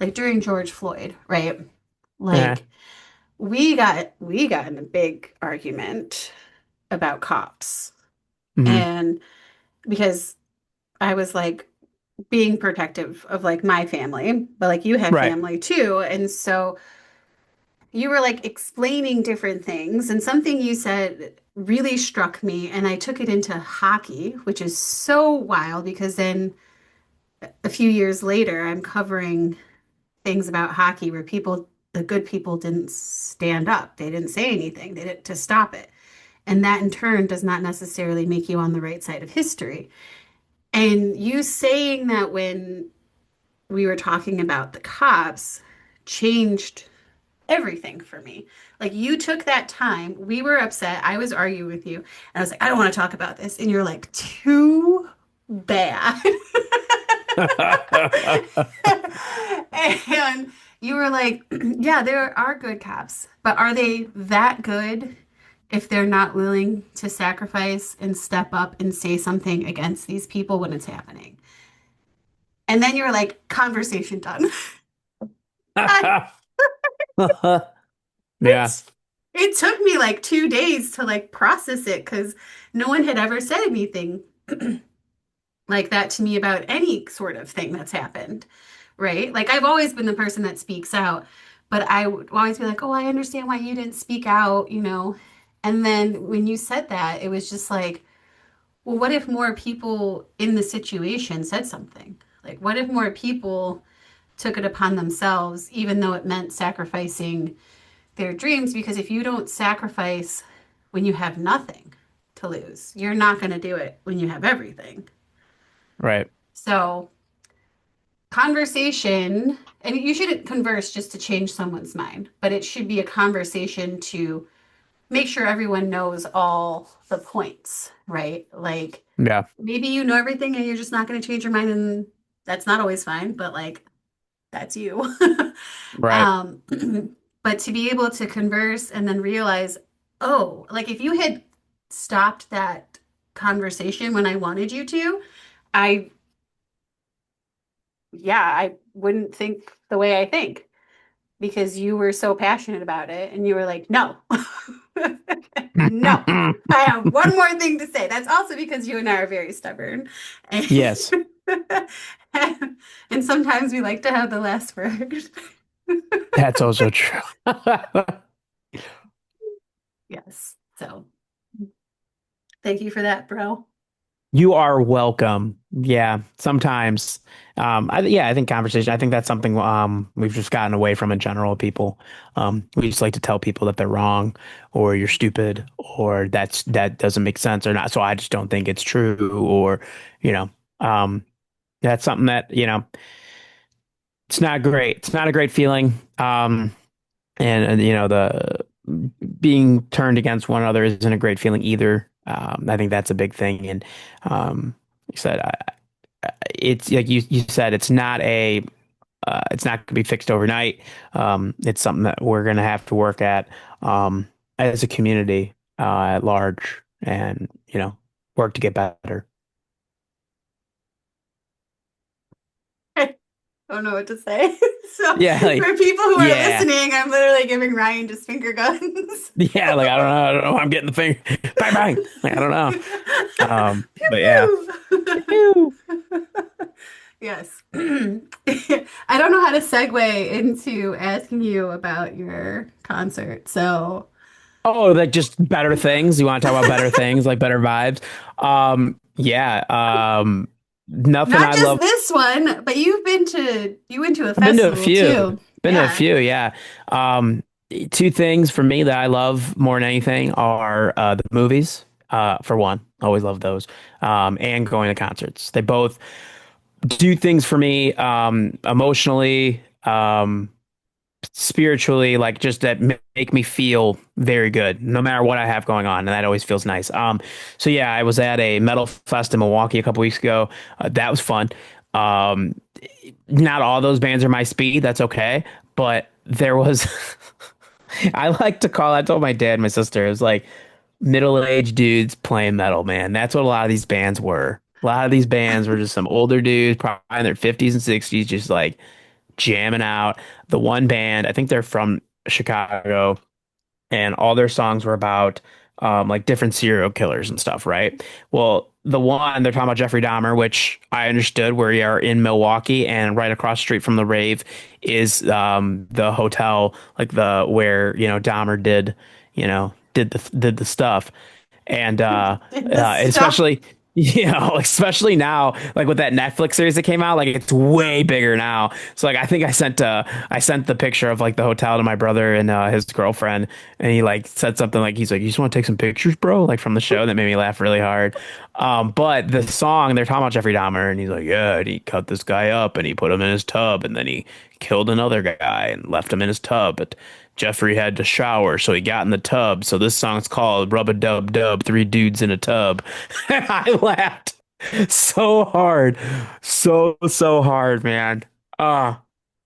like during George Floyd, right? Yeah. Like we got in a big argument about cops. Hmm. And because I was like being protective of like my family, but like you have Right. family too. And so you were like explaining different things, and something you said really struck me, and I took it into hockey, which is so wild because then a few years later, I'm covering things about hockey where the good people didn't stand up. They didn't say anything. They didn't to stop it. And that in turn does not necessarily make you on the right side of history. And you saying that when we were talking about the cops changed everything for me. Like you took that time, we were upset, I was arguing with you, and I was like, I don't want to talk about this. And you're like, too bad. And you were like, yeah, there are good cops, but are they that good if they're not willing to sacrifice and step up and say something against these people when it's happening? And then you're like, conversation done. Yeah. It's it took me like 2 days to like process it because no one had ever said anything like that to me about any sort of thing that's happened, right? Like I've always been the person that speaks out, but I would always be like, "Oh, I understand why you didn't speak out," you know. And then when you said that, it was just like, well, what if more people in the situation said something? Like, what if more people took it upon themselves, even though it meant sacrificing their dreams? Because if you don't sacrifice when you have nothing to lose, you're not going to do it when you have everything. Right. So, conversation, and you shouldn't converse just to change someone's mind, but it should be a conversation to make sure everyone knows all the points, right? Like Yeah. maybe you know everything and you're just not going to change your mind, and that's not always fine, but like that's you. Right. Um, but to be able to converse and then realize, oh, like if you had stopped that conversation when I wanted you to, I, yeah, I wouldn't think the way I think because you were so passionate about it and you were like, no, no, I have one more thing to say. That's also because you and I are very stubborn. And, Yes. and sometimes we like to have the last word. That's also true. Yes. So thank you for that, bro. You are welcome. Yeah, sometimes. Yeah, I think conversation. I think that's something we've just gotten away from in general. People, we just like to tell people that they're wrong, or you're stupid, or that doesn't make sense, or not. So I just don't think it's true, or you know, um, that's something that it's not great. It's not a great feeling. And the being turned against one another isn't a great feeling either. I think that's a big thing. And like I said, it's like you said, it's not going to be fixed overnight. It's something that we're going to have to work at as a community at large, and work to get better. I don't know what to say. So Yeah, like for people who are yeah, listening, I'm literally giving Ryan just finger guns. yeah. Like I don't know. I'm getting the finger, bang bang. Like I don't know. Pew But yeah. pew. Ew. Yes. I don't know how to segue into asking you about your concert. So, Oh, like just better things. You want to talk about better things, like better vibes? Yeah. Nothing not I just love. this one, but you went to a I've been to a festival few. too. Been to a Yeah. few, yeah. Um, Two things for me that I love more than anything are the movies. For one, always love those. And going to concerts. They both do things for me, emotionally, spiritually, like just that make me feel very good no matter what I have going on, and that always feels nice. So yeah, I was at a metal fest in Milwaukee a couple weeks ago. That was fun. um Not all those bands are my speed, that's okay, but there was I like to call, I told my dad and my sister, it was like middle-aged dudes playing metal, man. That's what a lot of these bands were. A lot of these bands were just some older dudes, probably in their 50s and 60s, just like jamming out. The one band, I think they're from Chicago, and all their songs were about like different serial killers and stuff, right? Well, the one they're talking about Jeffrey Dahmer, which I understood where we are in Milwaukee, and right across the street from the rave is the hotel, like the where Dahmer did, did the stuff, and The stuff. especially. Especially now, like with that Netflix series that came out, like it's way bigger now. So like I think I sent the picture of like the hotel to my brother and his girlfriend, and he like said something like he's like, "You just want to take some pictures, bro?" Like from the show that made me laugh really hard. But the song they're talking about Jeffrey Dahmer, and he's like, "Yeah, and he cut this guy up and he put him in his tub, and then he killed another guy and left him in his tub." But Jeffrey had to shower, so he got in the tub. So this song's called Rub a Dub Dub, Three Dudes in a Tub. And I laughed so hard. So hard, man. Ah,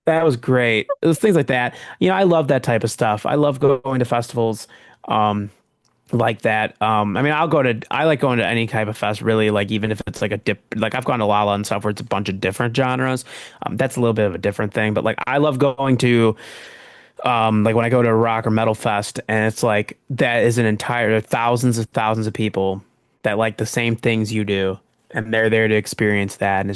that was great. It was things like that. I love that type of stuff. I love going to festivals like that. I mean, I like going to any type of fest, really, like even if it's like like I've gone to Lala and stuff where it's a bunch of different genres. That's a little bit of a different thing, but like I love going to like when I go to a rock or metal fest, and it's like that is an entire thousands of people that like the same things you do, and they're there to experience that. And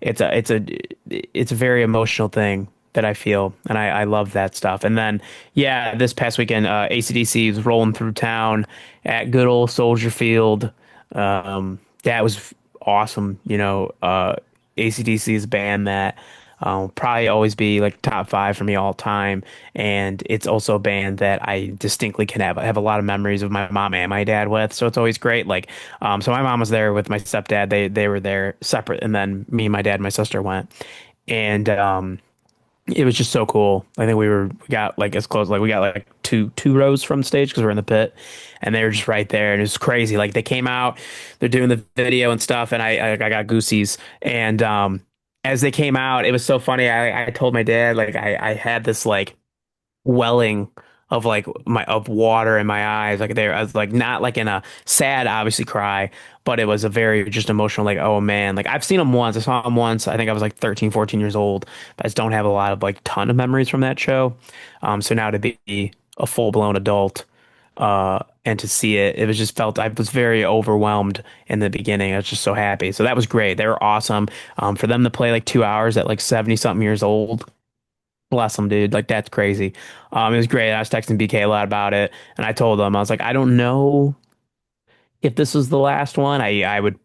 it's a very emotional thing that I feel, and I love that stuff. And then yeah, this past weekend, AC/DC was rolling through town at good old Soldier Field. That was awesome. AC/DC is a band that probably always be like top five for me all time. And it's also a band that I distinctly can have a lot of memories of my mom and my dad with. So it's always great. Like, so my mom was there with my stepdad. They were there separate, and then me, my dad, and my sister went. And it was just so cool. I think we got like as close, like we got like two rows from the stage because we're in the pit, and they were just right there, and it was crazy. Like they came out, they're doing the video and stuff, and I got goosies. And as they came out, it was so funny. I told my dad like I had this like welling of like my of water in my eyes, like there I was like not like in a sad obviously cry, but it was a very just emotional, like, oh man, like I've seen him once. I saw him once. I think I was like 13 14 years old, but I just don't have a lot of like ton of memories from that show. So now to be a full-blown adult and to see it, it was just felt I was very overwhelmed in the beginning. I was just so happy. So that was great. They were awesome. For them to play like 2 hours at like 70 something years old, bless them, dude. Like that's crazy. It was great. I was texting BK a lot about it, and I told him I was like, I don't know if this was the last one. I would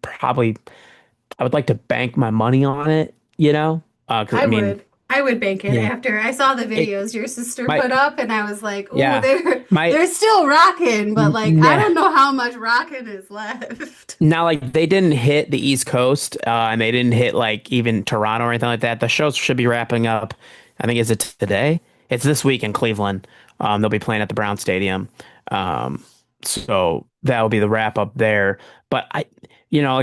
like to bank my money on it, because I I mean, would. I would bank it yeah, after I saw the it videos your sister my put up, and I was like, "Ooh, yeah my they're still rocking," but like I nah. don't know how much rocking is left. Now, like they didn't hit the East Coast, and they didn't hit like even Toronto or anything like that. The shows should be wrapping up. I think is it today? It's this week in Cleveland. They'll be playing at the Brown Stadium. Um, so that will be the wrap up there. But like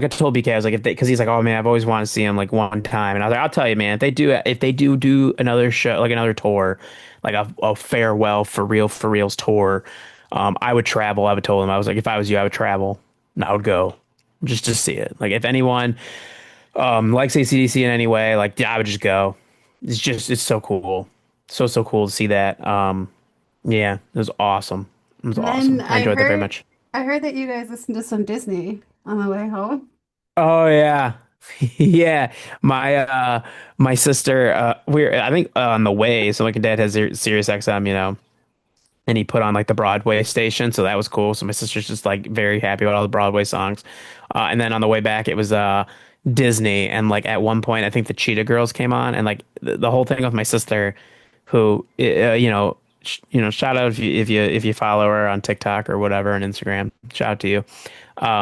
I told BK, I was like, if they, because he's like, oh man, I've always wanted to see him like one time, and I was like, I'll tell you, man, if they do another show, like another tour, like a farewell for reals tour, I would travel. I would told him, I was like, if I was you, I would travel and I would go just to see it. Like if anyone likes AC/DC in any way, like yeah, I would just go. It's so cool. So cool to see that. Yeah, it was awesome. It was And then awesome. I enjoyed that very much. I heard that you guys listened to some Disney on the way home. Oh yeah. Yeah. My sister we're I think on the way, so like dad has Sirius XM, and he put on like the Broadway station, so that was cool. So my sister's just like very happy about all the Broadway songs. And then on the way back, it was Disney, and like at one point, I think the Cheetah Girls came on, and like the whole thing with my sister, who shout out if you follow her on TikTok or whatever on Instagram, shout out to you.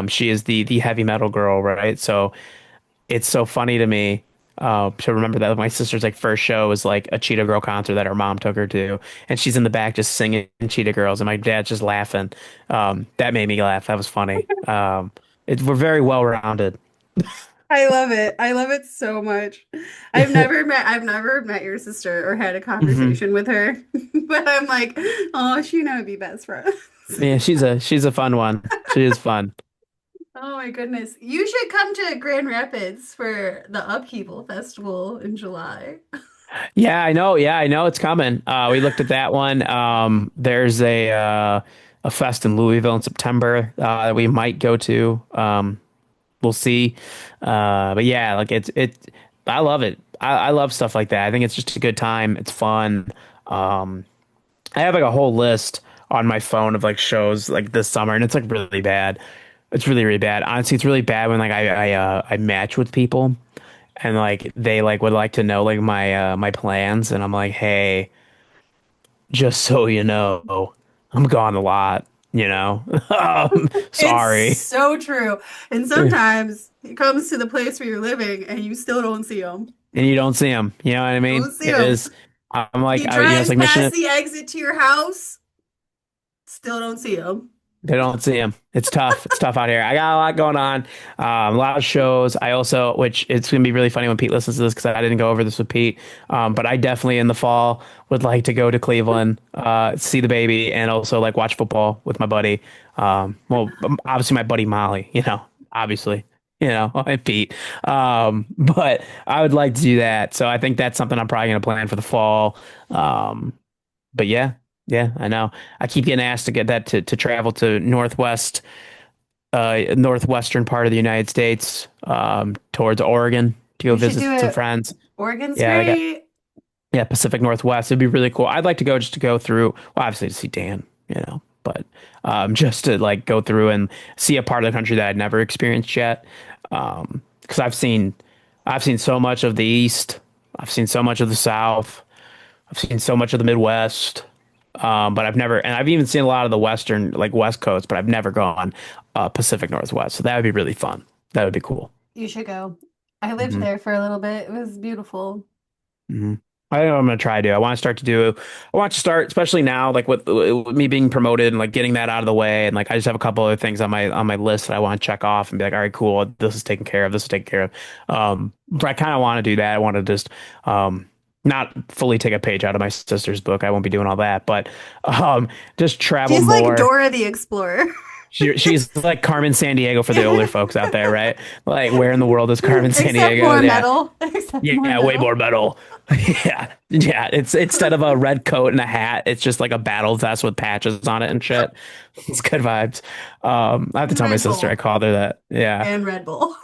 She is the heavy metal girl, right? So it's so funny to me to remember that my sister's like first show was like a Cheetah Girl concert that her mom took her to, and she's in the back just singing Cheetah Girls, and my dad's just laughing. That made me laugh. That was funny. We're very well rounded. I love it. I love it so much. I've never met your sister or had a Hmm. conversation with her, but I'm like, oh, she and I would be best friends. Yeah, she's a fun one. She is fun. Oh my goodness. You should come to Grand Rapids for the Upheaval Festival in July. Yeah, I know. Yeah, I know it's coming. We looked at that one. There's a fest in Louisville in September that we might go to. We'll see. But yeah, like I love it. I love stuff like that. I think it's just a good time. It's fun. Um, I have like a whole list on my phone of like shows like this summer, and it's like really bad. It's really, really bad. Honestly, it's really bad when like I match with people and like they like would like to know like my plans, and I'm like, hey, just so you know, I'm gone a lot, you know. It's Sorry. so true. And sometimes it comes to the place where you're living and you still don't see them. And you don't see him. You know what I mean? Don't see It them. is. I'm like, He it's drives like past Mission. the exit to your house, still don't see them. They don't see him. It's tough. It's tough out here. I got a lot going on. A lot of shows. I also, which it's gonna be really funny when Pete listens to this because I didn't go over this with Pete. But I definitely in the fall would like to go to Cleveland, see the baby, and also like watch football with my buddy. Well, obviously my buddy Molly. Obviously. And Pete. But I would like to do that. So I think that's something I'm probably gonna plan for the fall. Um, but yeah, yeah, I know. I keep getting asked to get that to travel to northwestern part of the United States, towards Oregon to go You should visit do some it. friends. Oregon's Yeah, they got great. yeah, Pacific Northwest. It'd be really cool. I'd like to go just to go through, well, obviously to see Dan, but just to like go through and see a part of the country that I'd never experienced yet. Because I've seen so much of the East, I've seen so much of the South, I've seen so much of the Midwest. But and I've even seen a lot of the Western, like West Coast, but I've never gone Pacific Northwest. So that would be really fun. That would be cool. You should go. I lived Hmm. there for a little bit. It was beautiful. Hmm. I think I'm gonna try to. I want to start to do. I want to start, especially now, like with me being promoted and like getting that out of the way, and like I just have a couple other things on my list that I want to check off and be like, all right, cool, this is taken care of. This is taken care of. But I kind of want to do that. I want to just not fully take a page out of my sister's book. I won't be doing all that, but just travel She's like more. Dora the Explorer. She's like Carmen Sandiego for the older folks out there, right? Like, where in the world is Carmen Except Sandiego? more Yeah, metal. Except more yeah, way metal. more metal. Yeah, yeah. It's instead of a red coat and a hat, it's just like a battle vest with patches on it and shit. It's good vibes. I have to And tell my Red sister I Bull. called her that. Yeah, And Red Bull.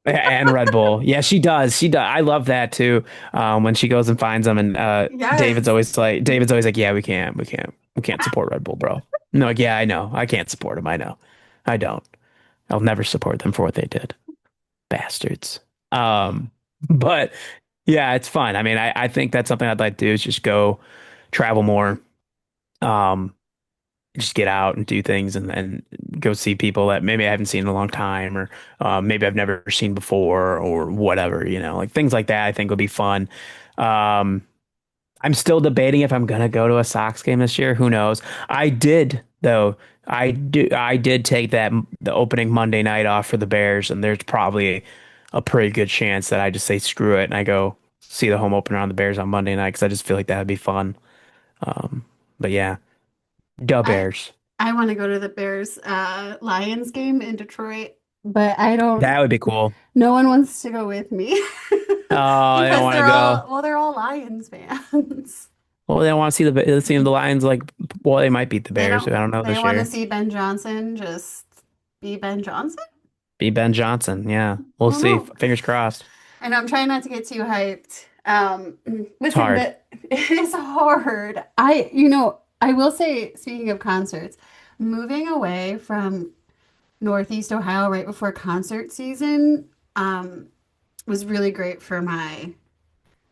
and Red Bull. Yeah, she does. She does. I love that too. When she goes and finds them, and Yes. David's always like, yeah, we can't support Red Bull, bro. No, like, yeah, I know. I can't support them. I know. I don't. I'll never support them for what they did. Bastards. But yeah, it's fun. I mean, I think that's something I'd like to do is just go travel more. Um, just get out and do things and go see people that maybe I haven't seen in a long time or maybe I've never seen before or whatever, like things like that I think would be fun. Um, I'm still debating if I'm gonna go to a Sox game this year. Who knows? I did though. I did take the opening Monday night off for the Bears, and there's probably a pretty good chance that I just say screw it and I go see the home opener on the Bears on Monday night because I just feel like that would be fun. Um, but yeah, the I Bears. I want to go to the Bears Lions game in Detroit, but I don't That would be cool. no one wants to go with me. Oh, I don't Because want to go. they're all Lions fans. Well, they don't want to see the Lions like. Well, they might beat the They Bears. don't I don't know they this want to year. see Ben Johnson just be Ben Johnson? Be Ben Johnson. Yeah, I we'll don't see. know. Fingers crossed. And I'm trying not to get too hyped. It's Listen, hard. but it's hard. I will say, speaking of concerts, moving away from Northeast Ohio right before concert season, was really great for my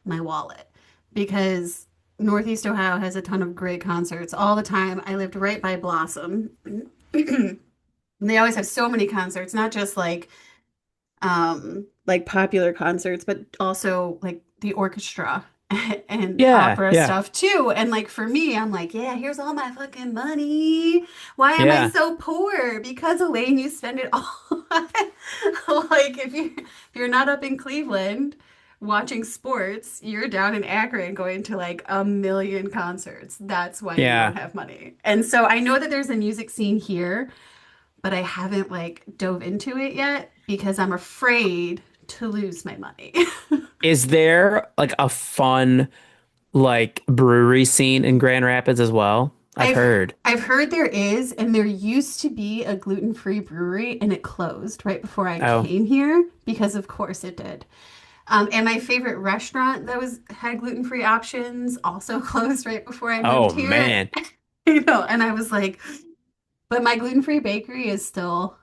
wallet because Northeast Ohio has a ton of great concerts all the time. I lived right by Blossom. They always have so many concerts, not just like popular concerts, but also like the orchestra. and Yeah, opera yeah, stuff too. And like for me, I'm like, yeah, here's all my fucking money. Why am I yeah, so poor? Because Elaine, you spend it all. Like if you're not up in Cleveland watching sports, you're down in Akron going to like a million concerts. That's why you don't yeah. have money. And so I know that there's a music scene here, but I haven't like dove into it yet because I'm afraid to lose my money. Is there like a fun like brewery scene in Grand Rapids as well? I've I've heard. I've heard there is, and there used to be a gluten-free brewery, and it closed right before I Oh, came here because, of course, it did. And my favorite restaurant that was had gluten-free options also closed right before I moved oh here. man. And I was like, but my gluten-free bakery is still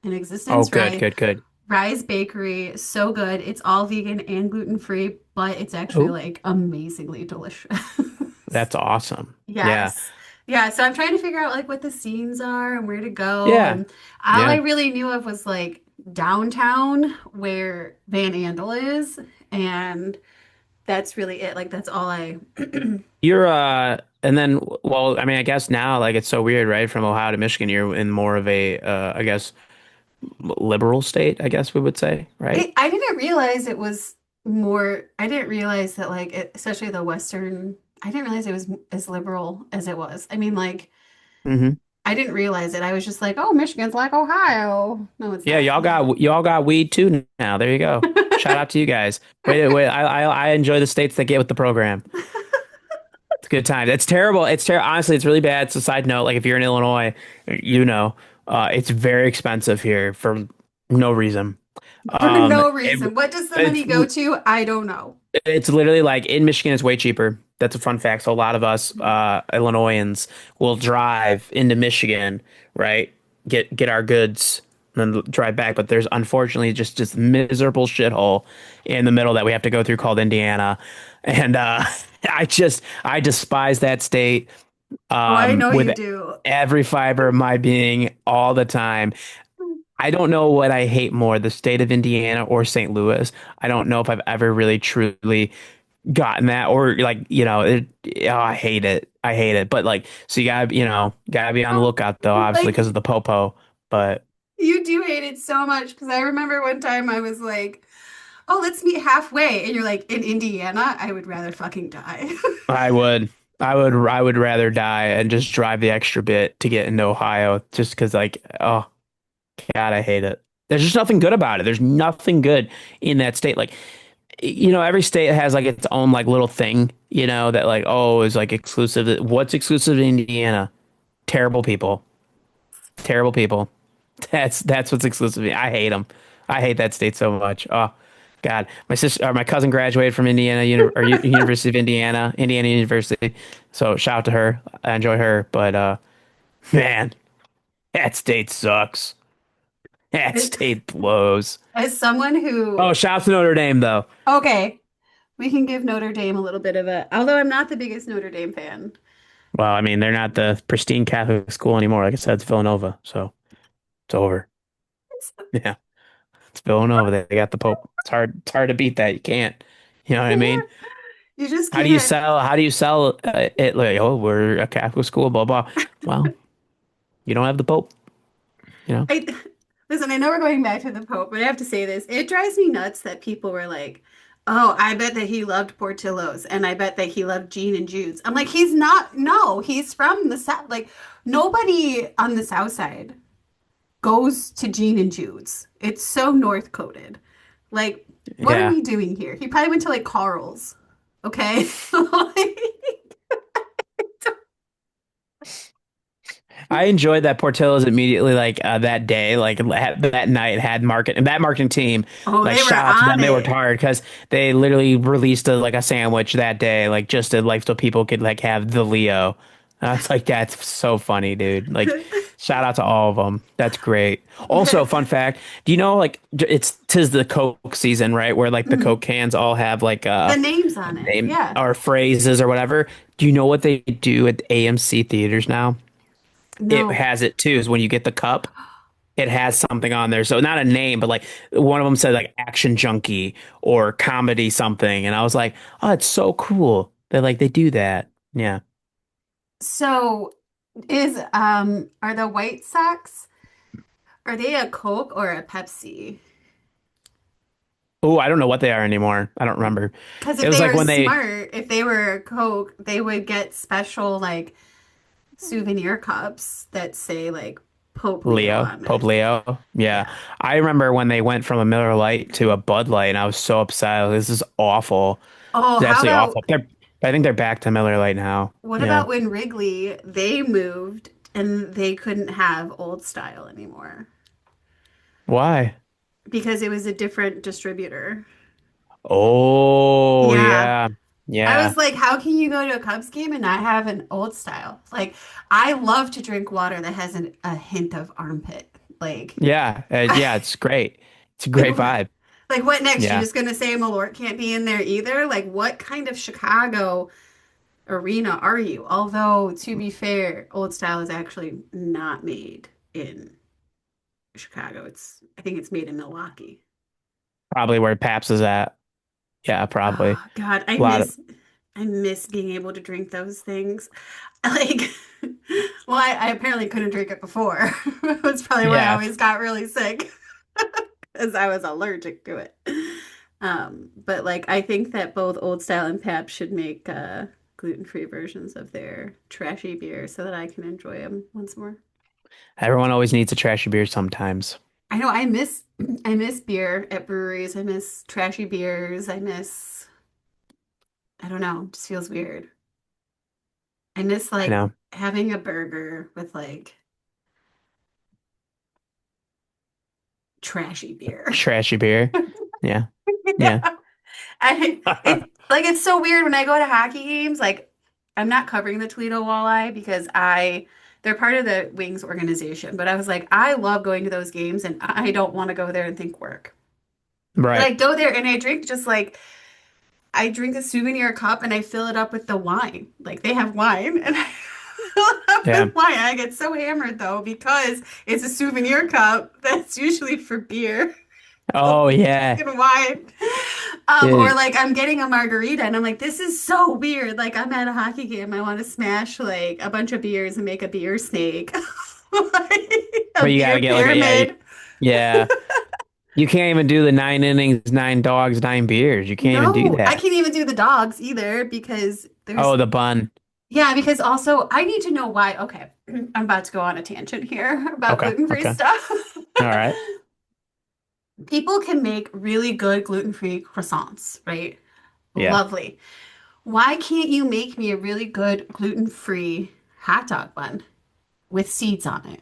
in Oh, existence, good, right? good, good. Rise Bakery, so good. It's all vegan and gluten-free, but it's actually Oh, like amazingly delicious. that's awesome. Yeah, Yes. Yeah, so I'm trying to figure out like what the scenes are and where to go. yeah, And all I yeah. really knew of was like downtown where Van Andel is. And that's really it. Like that's all I You're and then well, I mean, I guess now like it's so weird, right? From Ohio to Michigan, you're in more of a I guess liberal state, I guess we would say, right? I didn't realize it was more I didn't realize that like especially the Western I didn't realize it was as liberal as it was. I mean like Hmm. I didn't realize it. I was just like, oh, Michigan's like Ohio. No, it's Yeah, not. y'all got weed too now. There you go. Shout out to you guys. Wait, wait. I enjoy the states that get with the program. It's a good time. It's terrible. It's terrible. Honestly, it's really bad. It's a side note. Like if you're in Illinois, you know, it's very expensive here for no reason. For no It, reason. What does the money it's go to? I don't know. it's literally like in Michigan, it's way cheaper. That's a fun fact. So a lot of us Illinoisans will drive into Michigan, right? Get our goods and then drive back. But there's unfortunately just this miserable shithole in the middle that we have to go through called Indiana, and I despise that state Oh, I know with you do. every fiber of my being all the time. I don't know what I hate more, the state of Indiana or St. Louis. I don't know if I've ever really truly gotten that or like, oh, I hate it. I hate it. But like, so you gotta, gotta be on the lookout though, obviously Like because of the popo. But you do hate it so much because I remember one time I was like, "Oh, let's meet halfway," and you're like, "In Indiana, I would rather fucking die." I would, I would rather die and just drive the extra bit to get into Ohio just because like, oh God, I hate it. There's just nothing good about it. There's nothing good in that state. Like, every state has like its own like little thing, that like, oh, is like exclusive. What's exclusive to Indiana? Terrible people. Terrible people. That's what's exclusive to me. I hate them. I hate that state so much. Oh, God. My sister or my cousin graduated from University of Indiana, Indiana University. So shout out to her. I enjoy her, but man, that state sucks. That As state blows. as someone Oh, who, shout out to Notre Dame though. okay, we can give Notre Dame a little bit of a, although I'm not the biggest Notre Dame fan. Well, I mean, they're not the pristine Catholic school anymore. Like I said, it's Villanova, so it's over. Yeah, it's Villanova. They got the Pope. It's hard to beat that. You can't. You know what I mean? You just How do you can't. sell? How do you sell it? Like, oh, we're a Catholic school, blah blah. Well, you don't have the Pope. You know? I listen, I know we're going back to the Pope, but I have to say this. It drives me nuts that people were like, "Oh, I bet that he loved Portillo's and I bet that he loved Gene and Jude's." I'm like, "He's not. No, he's from the South. Like nobody on the South Side goes to Gene and Jude's. It's so North coded. Like, what are Yeah. we doing here? He probably went to like Carl's. Okay? Like, I enjoyed that Portillo's immediately like that day, like that night had market and that marketing team, oh, like they were shout out to on them. They worked it. hard because they literally released a sandwich that day, like just to like so people could like have the Leo. And I was like, that's so funny, dude. Like, shout out to all of them. That's great. Also, fun fact: do you know like it's tis the Coke season, right? Where like the Coke cans all have like The names on it. name Yeah. or phrases or whatever. Do you know what they do at AMC theaters now? It No. has it too, is when you get the cup. it has something on there. So not a name, but like one of them said like action junkie or comedy something. And I was like, oh, it's so cool. They do that. Yeah. So is are the White Sox, are they a Coke or a Pepsi? Oh, I don't know what they are anymore. I don't remember. Because It if was they like were when they smart, if they were a Coke, they would get special like souvenir cups that say like Pope Leo Leo, on Pope it. Leo. Yeah. Yeah. I remember when they went from a Miller Lite to a Bud Light and I was so upset. This is awful. Oh, It's how absolutely awful. about I think they're back to Miller Lite now. what Yeah. about when Wrigley they moved and they couldn't have old style anymore Why? because it was a different distributor. Oh, Yeah. yeah. I was Yeah. like, how can you go to a Cubs game and not have an old style? Like, I love to drink water that has a hint of armpit. Like, Yeah. Yeah, it's great. It's a like, great vibe. like what next? You're Yeah. just gonna say Malort can't be in there either? Like, what kind of Chicago arena are you? Although, to be fair, old style is actually not made in Chicago. I think it's made in Milwaukee. Probably where Paps is at. Yeah, probably. Oh God, A lot of I miss being able to drink those things. Like, well, I apparently couldn't drink it before. That's probably why I yeah, always got really sick because I was allergic to it. But like, I think that both Old Style and Pabst should make gluten-free versions of their trashy beer so that I can enjoy them once more. everyone always needs a trashy beer sometimes. I know I miss beer at breweries. I miss trashy beers. I don't know, it just feels weird. I miss I like know. having a burger with like trashy beer. Trashy beer. Yeah. Yeah. Yeah. It's so weird when I go to hockey games, like I'm not covering the Toledo Walleye because they're part of the Wings organization, but I was like, I love going to those games and I don't want to go there and think work. But Right. I go there and I drink just like I drink a souvenir cup and I fill it up with the wine. Like they have wine and I fill it up Yeah. with wine. I get so hammered though because it's a souvenir cup that's usually for beer. Oh yeah. Fucking wine. Or Dude. like I'm getting a margarita and I'm like, this is so weird. Like I'm at a hockey game. I want to smash like a bunch of beers and make a beer snake. Like, a But you gotta beer get like a yeah, pyramid. yeah. You can't even do the 9 innings, 9 dogs, 9 beers. You can't even do No, I that. can't even do the dogs either because Oh, the bun. yeah, because also I need to know why. Okay, I'm about to go on a tangent here about Okay. gluten-free Okay. stuff. All right. People can make really good gluten-free croissants, right? Yeah. Lovely. Why can't you make me a really good gluten-free hot dog bun with seeds on it?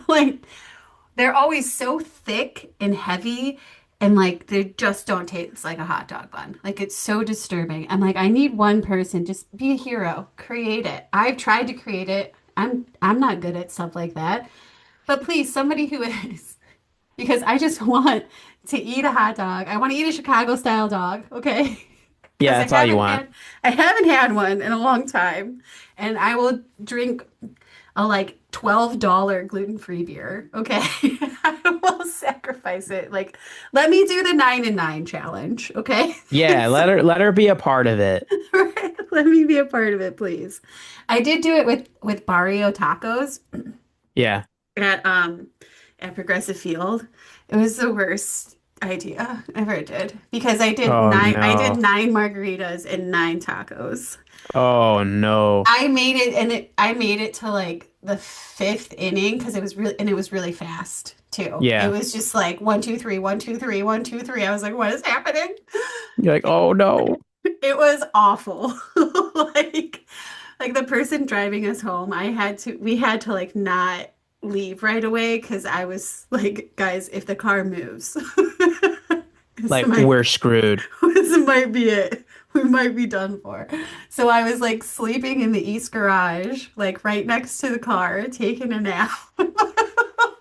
Like they're always so thick and heavy and like they just don't taste like a hot dog bun. Like it's so disturbing. I'm like, I need one person, just be a hero, create it. I've tried to create it. I'm not good at stuff like that. But please, somebody who is, because I just want to eat a hot dog. I want to eat a Chicago style dog, okay? Yeah, Because that's all you want. I haven't had one in a long time. And I will drink a like $12 gluten-free beer. Okay. I will sacrifice it. Like, let me do the 9 and 9 challenge. Okay. Yeah, let her be a part of it. Right? Let me be a part of it, please. I did do it with Barrio tacos Yeah. at Progressive Field. It was the worst idea I ever did because Oh I did no. 9 margaritas and 9 tacos. Oh no. I made it and I made it to like the fifth inning because it was really fast too. It Yeah. was just like 1, 2, 3, 1, 2, 3, 1, 2, 3. I was like, what is happening? You're like, oh no. It was awful. Like like the person driving us home, we had to like not leave right away because I was like, guys, if the car moves, this Like might we're screwed. this might be it. We might be done for. So I was like sleeping in the East garage, like right next to the car, taking a nap.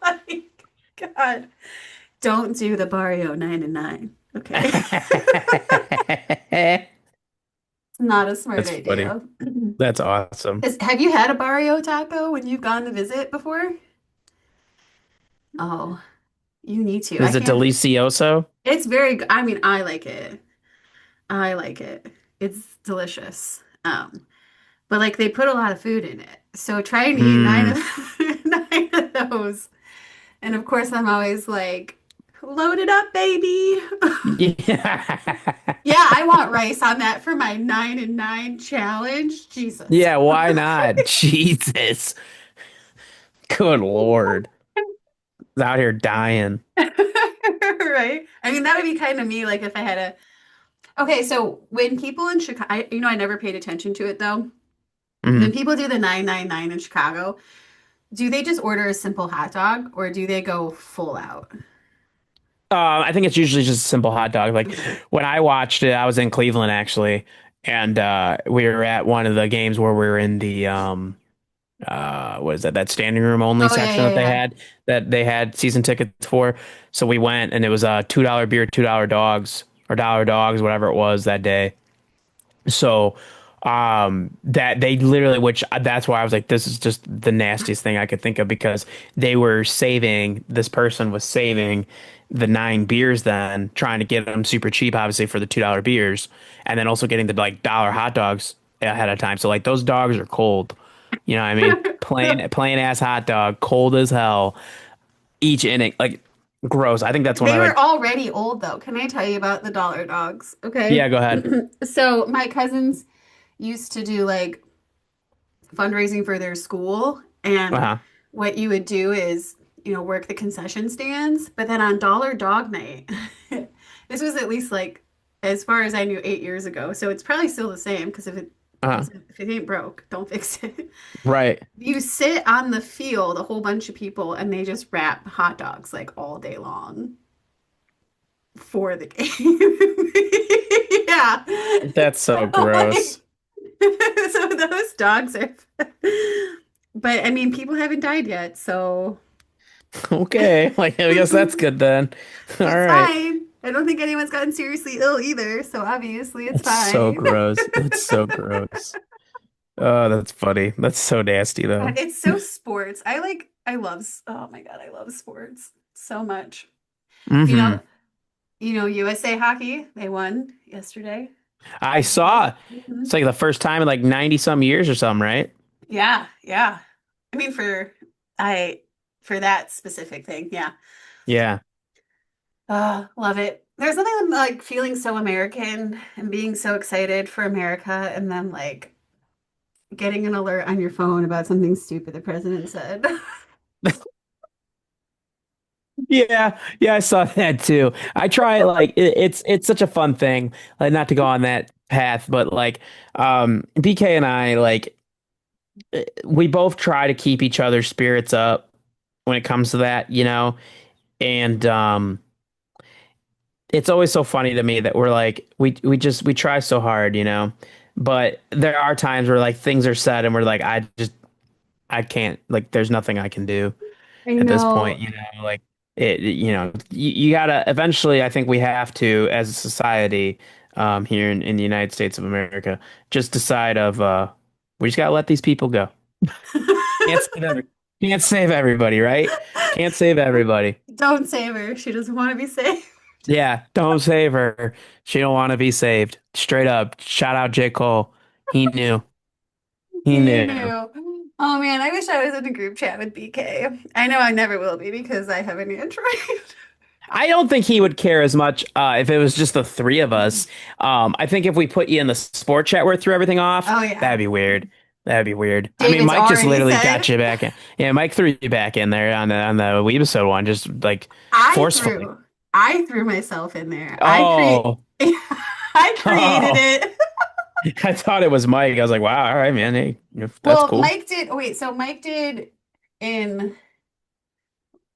Like, God, don't do the Barrio 9 and 9. Okay. Not a smart That's funny. idea. That's awesome. Have you had a Barrio taco when you've gone to visit before? Oh, you need to. I Is it can't. delicioso? It's very good. I mean, I like it. I like it. It's delicious. But like they put a lot of food in it. So trying to eat nine Hmm. of nine of those. And of course I'm always like, load it up, baby. Yeah. Yeah, I want rice on that for my 9 and 9 challenge. Jesus. Yeah, why not? Jesus. Good Lord. Out here dying. Right? I mean, that would be kind of me, like if I had a. Okay, so when people in Chicago, I never paid attention to it though. When Mhm. people do the 999 in Chicago, do they just order a simple hot dog or do they go full out? I think it's usually just a simple hot dog. Like Okay. when I watched it, I was in Cleveland actually, and we were at one of the games where we were in the what is that standing room only Oh yeah, section yeah, yeah. that they had season tickets for. So we went and it was $2 beer, $2 dogs or dollar dogs, whatever it was that day. So that they literally, which that's why I was like, this is just the nastiest thing I could think of because this person was saving the 9 beers, then trying to get them super cheap, obviously for the $2 beers, and then also getting the like dollar hot dogs ahead of time. So like those dogs are cold. You know what I mean? Plain ass hot dog, cold as hell. Each inning, like gross. I think that's one They of were like, already old though. Can I tell you about the dollar dogs? Okay. yeah, go ahead. So my cousins used to do like fundraising for their school, and Uh-huh. what you would do is, work the concession stands, but then on dollar dog night, this was at least like as far as I knew 8 years ago. So it's probably still the same because Uh-huh. if it ain't broke, don't fix it. Right. You sit on the field, a whole bunch of people, and they just wrap hot dogs like all day long for the game. Yeah. That's so So like, gross. so those dogs are, but I mean, people haven't died yet, so Okay, like I guess that's good then. All it's right. fine. I don't think anyone's gotten seriously ill either, so obviously it's That's so fine. gross. That's so gross. Oh, that's funny. That's so nasty God, though. it's so sports. Oh my God, I love sports so much. You Hmm. know, USA hockey, they won yesterday. I saw it's Mhm. like the first time in like 90 some years or something, right? Yeah, yeah. I mean, I for that specific thing, yeah. Yeah. Love it. There's nothing like feeling so American and being so excited for America and then like getting an alert on your phone about something stupid the president said. Yeah, yeah, I saw that too. I try like it's such a fun thing. Like not to go on that path, but like BK and I like we both try to keep each other's spirits up when it comes to that, you know? And it's always so funny to me that we're like we try so hard, you know, but there are times where like things are said and we're like I can't, like there's nothing I can do I at this point, know. you know, like you know you gotta eventually, I think we have to as a society here in the United States of America just decide of we just gotta let these people go. Can't save every can't save everybody, right? Can't save everybody. Don't save her. She doesn't want to be saved. Yeah, don't save her. She don't want to be saved. Straight up. Shout out J. Cole. He knew. He He knew. knew. Oh man, I wish I was in a group chat with BK. I know I never will be because I have an Android. I don't think he would care as much if it was just the three of us. I think if we put you in the sport chat where it threw everything off, Oh yeah. that'd be weird. That'd be weird. I mean, David's Mike just already literally said. got you back in. Yeah, Mike threw you back in there on the Weebisode one, just like I forcefully. threw I threw myself in there. Oh, I created oh. it. I thought it was Mike. I was like, wow, all right, man. Hey, that's Well, cool. Mike did. Oh, wait, so Mike did in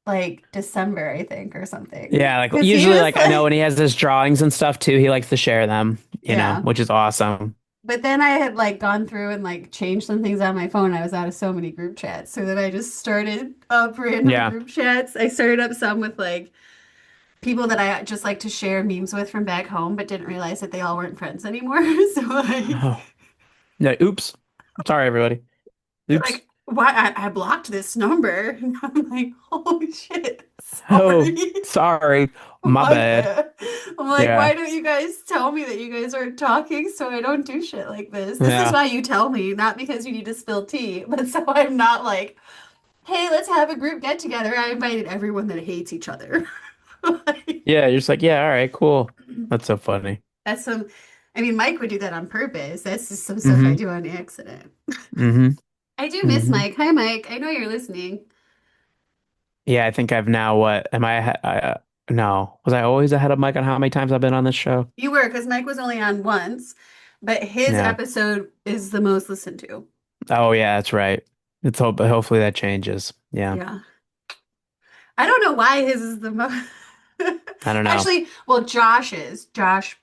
like December, I think, or something. Yeah, like Because he usually, was like I know like, when he has his drawings and stuff too, he likes to share them, you know, yeah. which is awesome. But then I had like gone through and like changed some things on my phone. I was out of so many group chats. So then I just started up random Yeah. group chats. I started up some with like people that I just like to share memes with from back home, but didn't realize that they all weren't friends anymore. So like, Oh, no, oops. Sorry, everybody. like Oops. why I blocked this number. And I'm like, holy shit, Oh, sorry. sorry. My My bad. bad. I'm like, Yeah. why don't you guys tell me that you guys aren't talking so I don't do shit like this? This is Yeah. why you tell me, not because you need to spill tea, but so I'm not like, hey, let's have a group get together. I invited everyone that hates each other. Like, Yeah. You're just like, yeah, all right, cool. That's so funny. that's some, I mean, Mike would do that on purpose. That's just some stuff I Mm-hmm. do on accident. Mm-hmm. I do miss Mm-hmm. Mike. Hi, Mike. I know you're listening. Yeah, I think I've now what am no. Was I always ahead of Mike on how many times I've been on this show? You were, because Mike was only on once, but his Yeah. episode is the most listened to. Oh yeah, that's right. Hopefully that changes. Yeah. Yeah. I don't know why his is the most. I don't know. Actually, well, Josh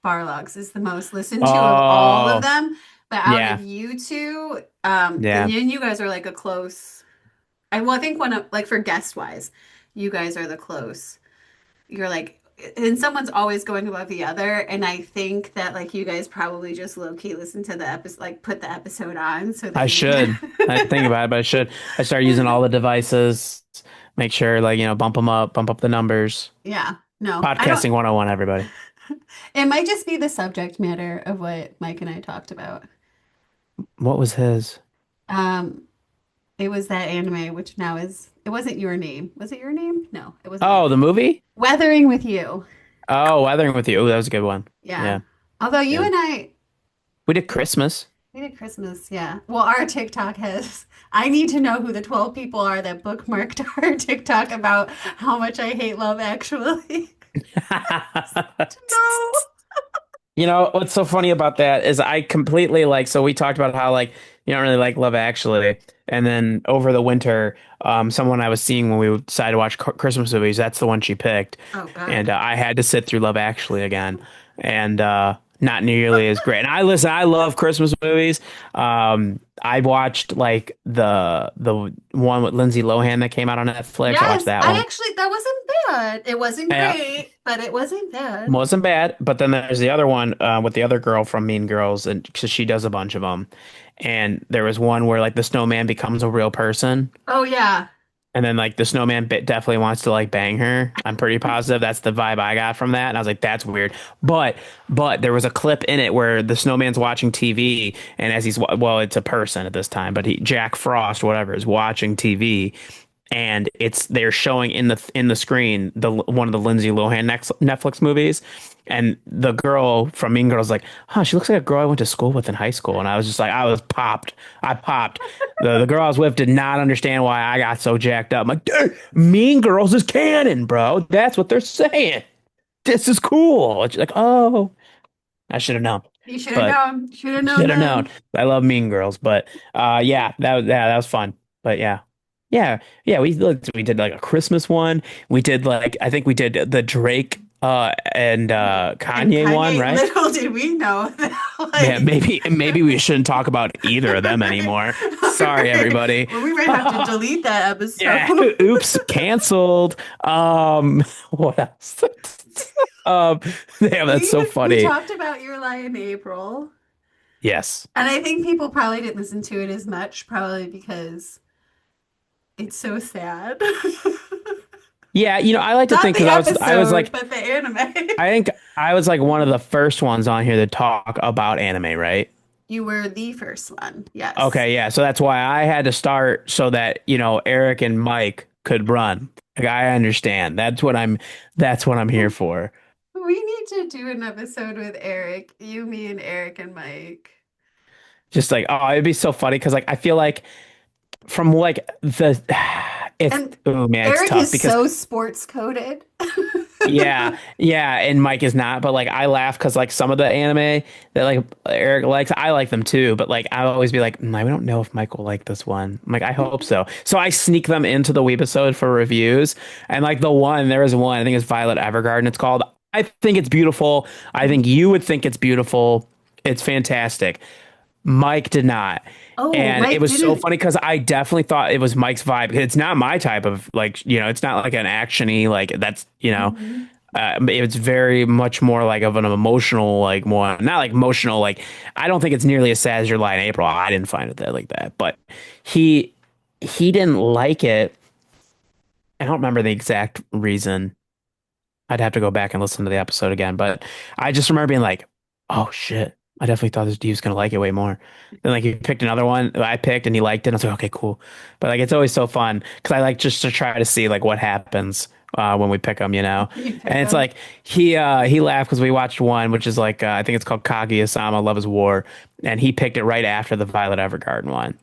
Barlock's is the most listened to of all of Oh, them. But out of yeah. you two, then Yeah. you guys are like a close. I think one of like for guest wise, you guys are the close. You're like, and someone's always going above the other. And I think that like you guys probably just low key listen to the episode, like put the episode on so that I you. should. I think about it, but I should. I start using all the devices, make sure like, bump up the numbers. Yeah, no, I don't. Podcasting 101, everybody. It might just be the subject matter of what Mike and I talked about. What was his? Um, it was that anime, which now is, it wasn't your name. Was it your name? No, it wasn't your Oh, the name. movie? Weathering with You. Oh, Weathering with You. Oh, that was a good one. Yeah. Yeah. Although you Yeah. and I, We did Christmas. we did Christmas, yeah. Well, our TikTok has, I need to know who the 12 people are that bookmarked our TikTok about how much I hate Love Actually. No. You know, what's so funny about that is I completely like, so we talked about how like you don't really like Love Actually. And then over the winter, someone I was seeing when we decided to watch Christmas movies, that's the one she picked. Oh, And God. I had to sit through Love Actually again. And not nearly as great. And I love Christmas movies. I watched like the one with Lindsay Lohan that came out on Netflix. I watched Yes, that I one. actually, that wasn't bad. It wasn't Yeah, great, but it wasn't bad. wasn't bad, but then there's the other one with the other girl from Mean Girls, and 'cause she does a bunch of them. And there was one where like the snowman becomes a real person, Oh, yeah. and then like the snowman bit definitely wants to like bang her. I'm pretty positive that's the vibe I got from that, and I was like, that's weird. But there was a clip in it where the snowman's watching TV, and as well, it's a person at this time, but Jack Frost, whatever, is watching TV, and they're showing in the screen the one of the Lindsay Lohan Netflix movies, and the girl from Mean Girls like, huh, she looks like a girl I went to school with in high school, and I was just like, I was popped, I popped. The girl I was with did not understand why I got so jacked up. I'm like, dude, Mean Girls is canon, bro. That's what they're saying. This is cool. And she's like, oh, I should have known, You should have but known. Should have known should have known. then. I love Mean Girls, but that was fun. But yeah. We did like a Christmas one. We did like I think we did the Drake and And Kanye one, Kanye, right? little did we know that, Yeah, like, maybe we shouldn't talk about either of them anymore. Sorry, right. everybody. Well, we might have to delete that episode. Yeah, oops, canceled. What else? Um, damn, that's so We funny. talked about your lie in April, Yes. and I think people probably didn't listen to it as much, probably because it's so sad. Yeah, I like to Not think the because I was episode, like but the anime. I think I was like one of the first ones on here to talk about anime, right? You were the first one, yes. Okay, yeah. So that's why I had to start so that, Eric and Mike could run. Like I understand. That's what I'm here for. We need to do an episode with Eric, you, me, and Eric and Mike. Just like, oh, it'd be so funny because like I feel like from like the it's And oh man, it's Eric tough is because so sports coded. yeah, yeah, and Mike is not, but like I laugh because like some of the anime that like Eric likes, I like them too, but like I always be like, I don't know if Mike will like this one. I'm like, I hope so. So I sneak them into the Weebisode for reviews, and like there was one, I think it's Violet Evergarden. It's called. I think it's beautiful. I think you would think it's beautiful. It's fantastic. Mike did not. Oh, And it Mike was so didn't. funny because I definitely thought it was Mike's vibe. It's not my type of like, it's not like an actiony, like Mhm. it's very much more like of an emotional, like more, not like emotional, like I don't think it's nearly as sad as Your Lie in April. I didn't find it that like that, but he he didn't like it. I don't remember the exact reason. I'd have to go back and listen to the episode again, but I just remember being like, "Oh shit, I definitely thought this dude's gonna like it way more." Then like he picked another one that I picked and he liked it. And I was like, "Okay, cool." But like it's always so fun because I like just to try to see like what happens when we pick them, you know. You pick And it's them. like he laughed because we watched one which is like I think it's called Kaguya-sama Love is War, and he picked it right after the Violet Evergarden one.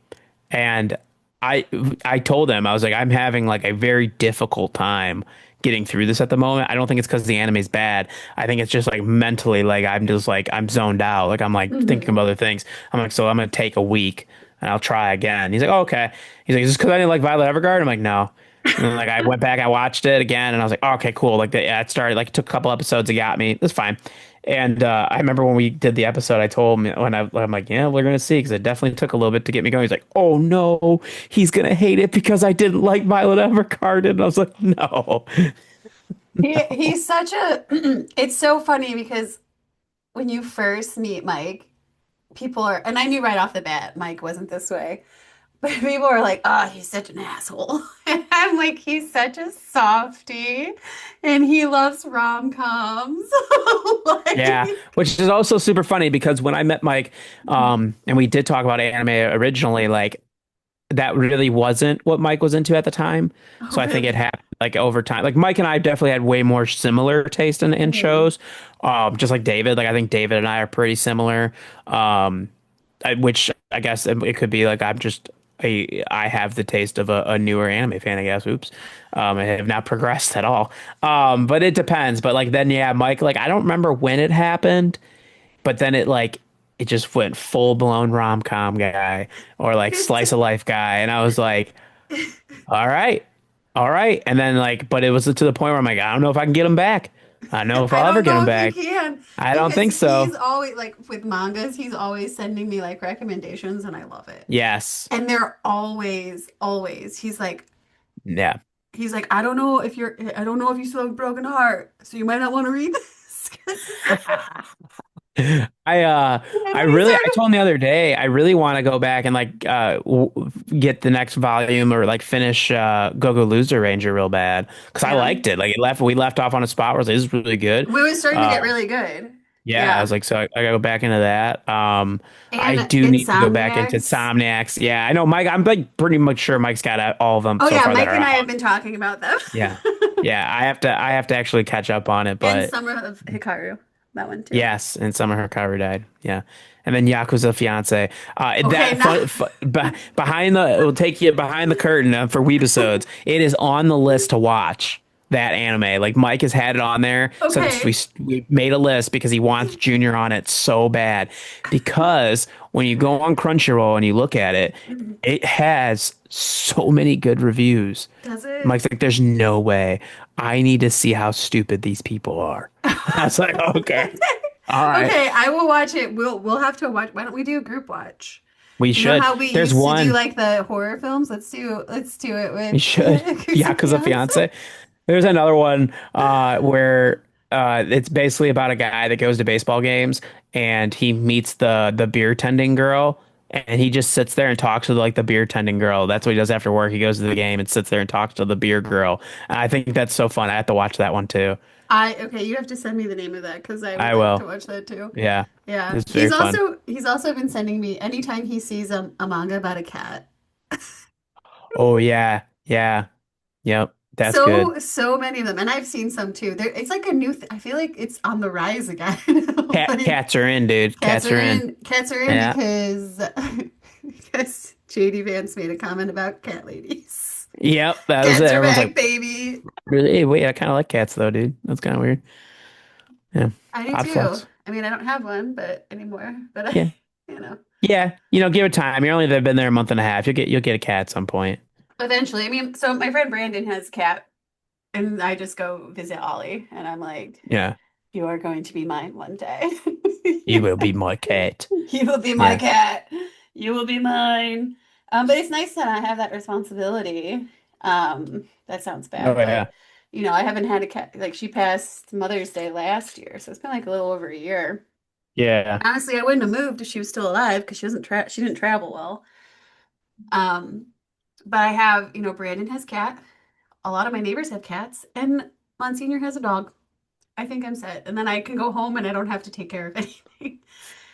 And I I told him I was like I'm having like a very difficult time getting through this at the moment. I don't think it's because the anime's bad. I think it's just like mentally like I'm just like I'm zoned out. Like I'm like thinking Hmm. of other things. I'm like so I'm gonna take a week and I'll try again. He's like, oh, okay. He's like, is this because I didn't like Violet Evergarden? I'm like, no. And then like I went back, I watched it again, and I was like, oh, okay, cool. Like yeah, it started like it took a couple episodes, it got me. It's fine. And I remember when we did the episode, I told him I'm like, yeah, we're gonna see because it definitely took a little bit to get me going. He's like, oh no, he's gonna hate it because I didn't like Violet Evergarden. And I was like, no, He's such a it's so funny because when you first meet Mike, people are, and I knew right off the bat Mike wasn't this way, but people are like, oh, he's such an asshole. And I'm like, he's such a softie and he loves rom-coms. yeah, Like, which is also super funny because when I met Mike, and we did talk about anime originally, like that really wasn't what Mike was into at the time. oh, So I think it really? happened like over time. Like Mike and I definitely had way more similar taste in Hmm. shows. Just like David, like I think David and I are pretty similar. Which I guess it could be like I have the taste of a newer anime fan, I guess. Oops. I have not progressed at all. But it depends. But like then yeah, Mike, like I don't remember when it happened, but then it just went full blown rom com guy or like It's slice of life guy, and I was like, all right, all right, and then like, but it was to the point where I'm like, I don't know if I can get him back. I don't know if I I'll ever don't get know him if you back. can I don't because think so. he's always like with mangas, he's always sending me like recommendations and I love it. Yes, And they're always, yeah. I don't know if I don't know if you still have a broken heart, so you might not want to read this. 'Cause it's like, I and then he I started, told him the other day I really want to go back and like get the next volume or like finish Go Go Loser Ranger real bad because I yeah, liked it. Like it left we left off on a spot where I was like, this is really good. we were starting to Uh get really good. yeah, I Yeah. was like, so I gotta go back into that. I And do need to go back into Insomniacs. Insomniacs. Yeah, I know Mike. I'm like pretty much sure Mike's got all of them Oh so yeah, far that Mike are and I out. have been talking about them. Yeah, yeah. I have to actually catch up on it, And but Summer of Hikaru, that one too. yes, and some of her cover died. Yeah, and then Yakuza Fiance. Okay, That now behind the it will take you behind the curtain for Weebisodes. It is on the list to watch that anime. Like Mike has had it on there since okay. we made a list because he wants Junior on it so bad. Because when you go on Crunchyroll and you look at it, it has so many good reviews. Does it? Mike's like, there's no way. I need to see how stupid these people are. I was like, okay. All right, Okay, I will watch it. We'll have to watch. Why don't we do a group watch? we You know should. how we There's used to do one. like the horror films? Let's do it We with should. Yakuza Yakuza Fiance. Fiance. There's another one where it's basically about a guy that goes to baseball games and he meets the beer tending girl and he just sits there and talks to like the beer tending girl. That's what he does after work. He goes to the game and sits there and talks to the beer girl. And I think that's so fun. I have to watch that one too. I okay, you have to send me the name of that because I would I like to will. watch that too. Yeah. Yeah, It's very fun. he's also been sending me anytime he sees a manga about a cat. Oh yeah. Yeah. Yep. That's good. So many of them, and I've seen some too. It's like a new th I feel like it's on the rise again. Like Cats are in, dude. Cats are in. cats are in Yeah. because because JD Vance made a comment about cat ladies. Yep. That was it. Cats are Everyone's back, like, baby. really? Hey, wait, I kind of like cats though, dude. That's kind of weird. Yeah. I do Odd too. flex. I mean, I don't have one, but anymore. But I, Yeah. you know, Yeah. Give it time. You're only been there a month and a half. You'll get a cat at some point. eventually. I mean, so my friend Brandon has a cat, and I just go visit Ollie, and I'm like, Yeah. you are going to be mine one day. You will be my cat. You will be my Yeah. cat. You will be mine. But it's nice that I have that responsibility. That sounds Oh bad, but yeah. I haven't had a cat. Like she passed Mother's Day last year, so it's been like a little over a year. Yeah. Honestly, I wouldn't have moved if she was still alive because she didn't travel well. Um, But I have, Brandon has cat. A lot of my neighbors have cats, and Monsignor has a dog. I think I'm set. And then I can go home and I don't have to take care of anything.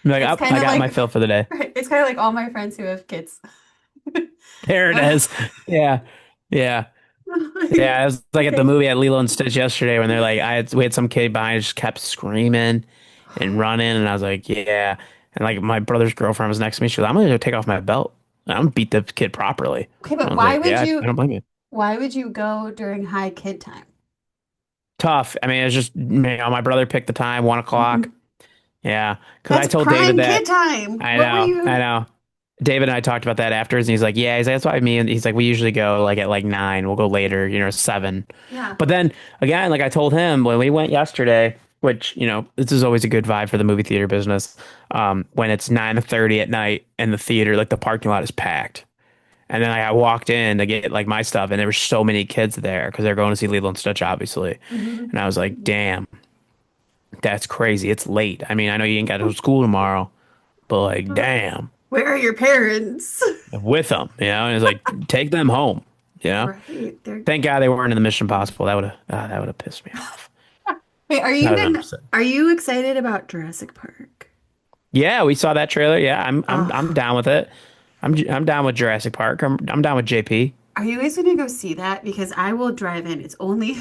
I'm like, It's oh, kind I of got my like fill for the day. it's kind of like all my friends who have kids. There it is. Yeah. Yeah. Like, Yeah. I was like at the okay. movie at Lilo and Stitch yesterday when they're like, we had some kid behind just kept screaming and running. And I was like, yeah. And like my brother's girlfriend was next to me. She was like, I'm going to go take off my belt. I'm going to beat the kid properly. Okay, And but I was like, yeah, I don't blame you. why would you go during high kid time? Tough. I mean, it's just, my brother picked the time, 1 o'clock. Mhm. Yeah. Cause I That's told David prime kid that. time. I What were know. I you? know. David and I talked about that afterwards, and he's like, that's why me and he's like, we usually go like at like 9. We'll go later, 7. Yeah. But then again, like I told him when we went yesterday, which this is always a good vibe for the movie theater business. When it's 9:30 at night and the theater, like the parking lot is packed. And then I walked in to get like my stuff, and there were so many kids there because they're going to see Lilo and Stitch, obviously. Mhm. And I was like, damn, that's crazy. It's late. I mean, I know you ain't got to go to school tomorrow, but like, damn. Where are your parents? With them, and it's like take them home, you know. Right. They're Thank God they weren't in the Mission Possible. That would have pissed me off. Wait, I would have upset. are you excited about Jurassic Park? Yeah, we saw that trailer. Yeah, I'm Oh, down with it. I'm down with Jurassic Park. I'm down with JP. are you guys gonna go see that? Because I will drive in. It's only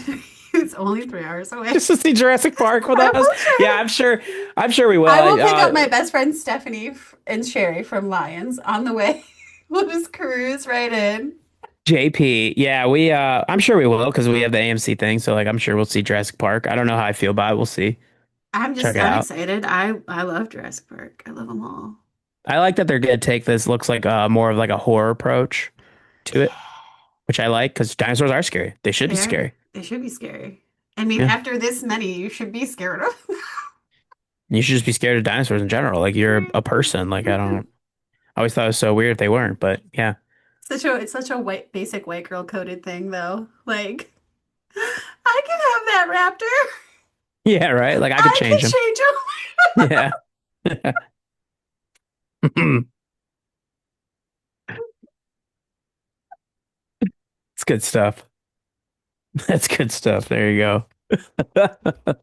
it's only 3 hours away. Just to see Jurassic Park with I us. will Yeah, drive. I'm sure. I'm sure we will. I will pick up my best friend Stephanie and Sherry from Lions on the way. We'll just cruise right in. JP. Yeah, we. I'm sure we will because we have the AMC thing. So like, I'm sure we'll see Jurassic Park. I don't know how I feel about it. We'll see. Check it I'm out. excited. I love Jurassic Park. I love them all. I like that they're gonna take this. Looks like more of like a horror approach to it, which I like because dinosaurs are scary. They should be scary. They should be scary. I mean, Yeah. after this many, you should be scared of. You should just be scared of dinosaurs in general. Like you're a person. Like I always thought it was so weird if they weren't, but yeah. It's such a white basic white girl coded thing though. Like I can have that raptor. Yeah, right. Like I could I can change them. change him. Yeah. It's good stuff. That's good stuff. There you go. I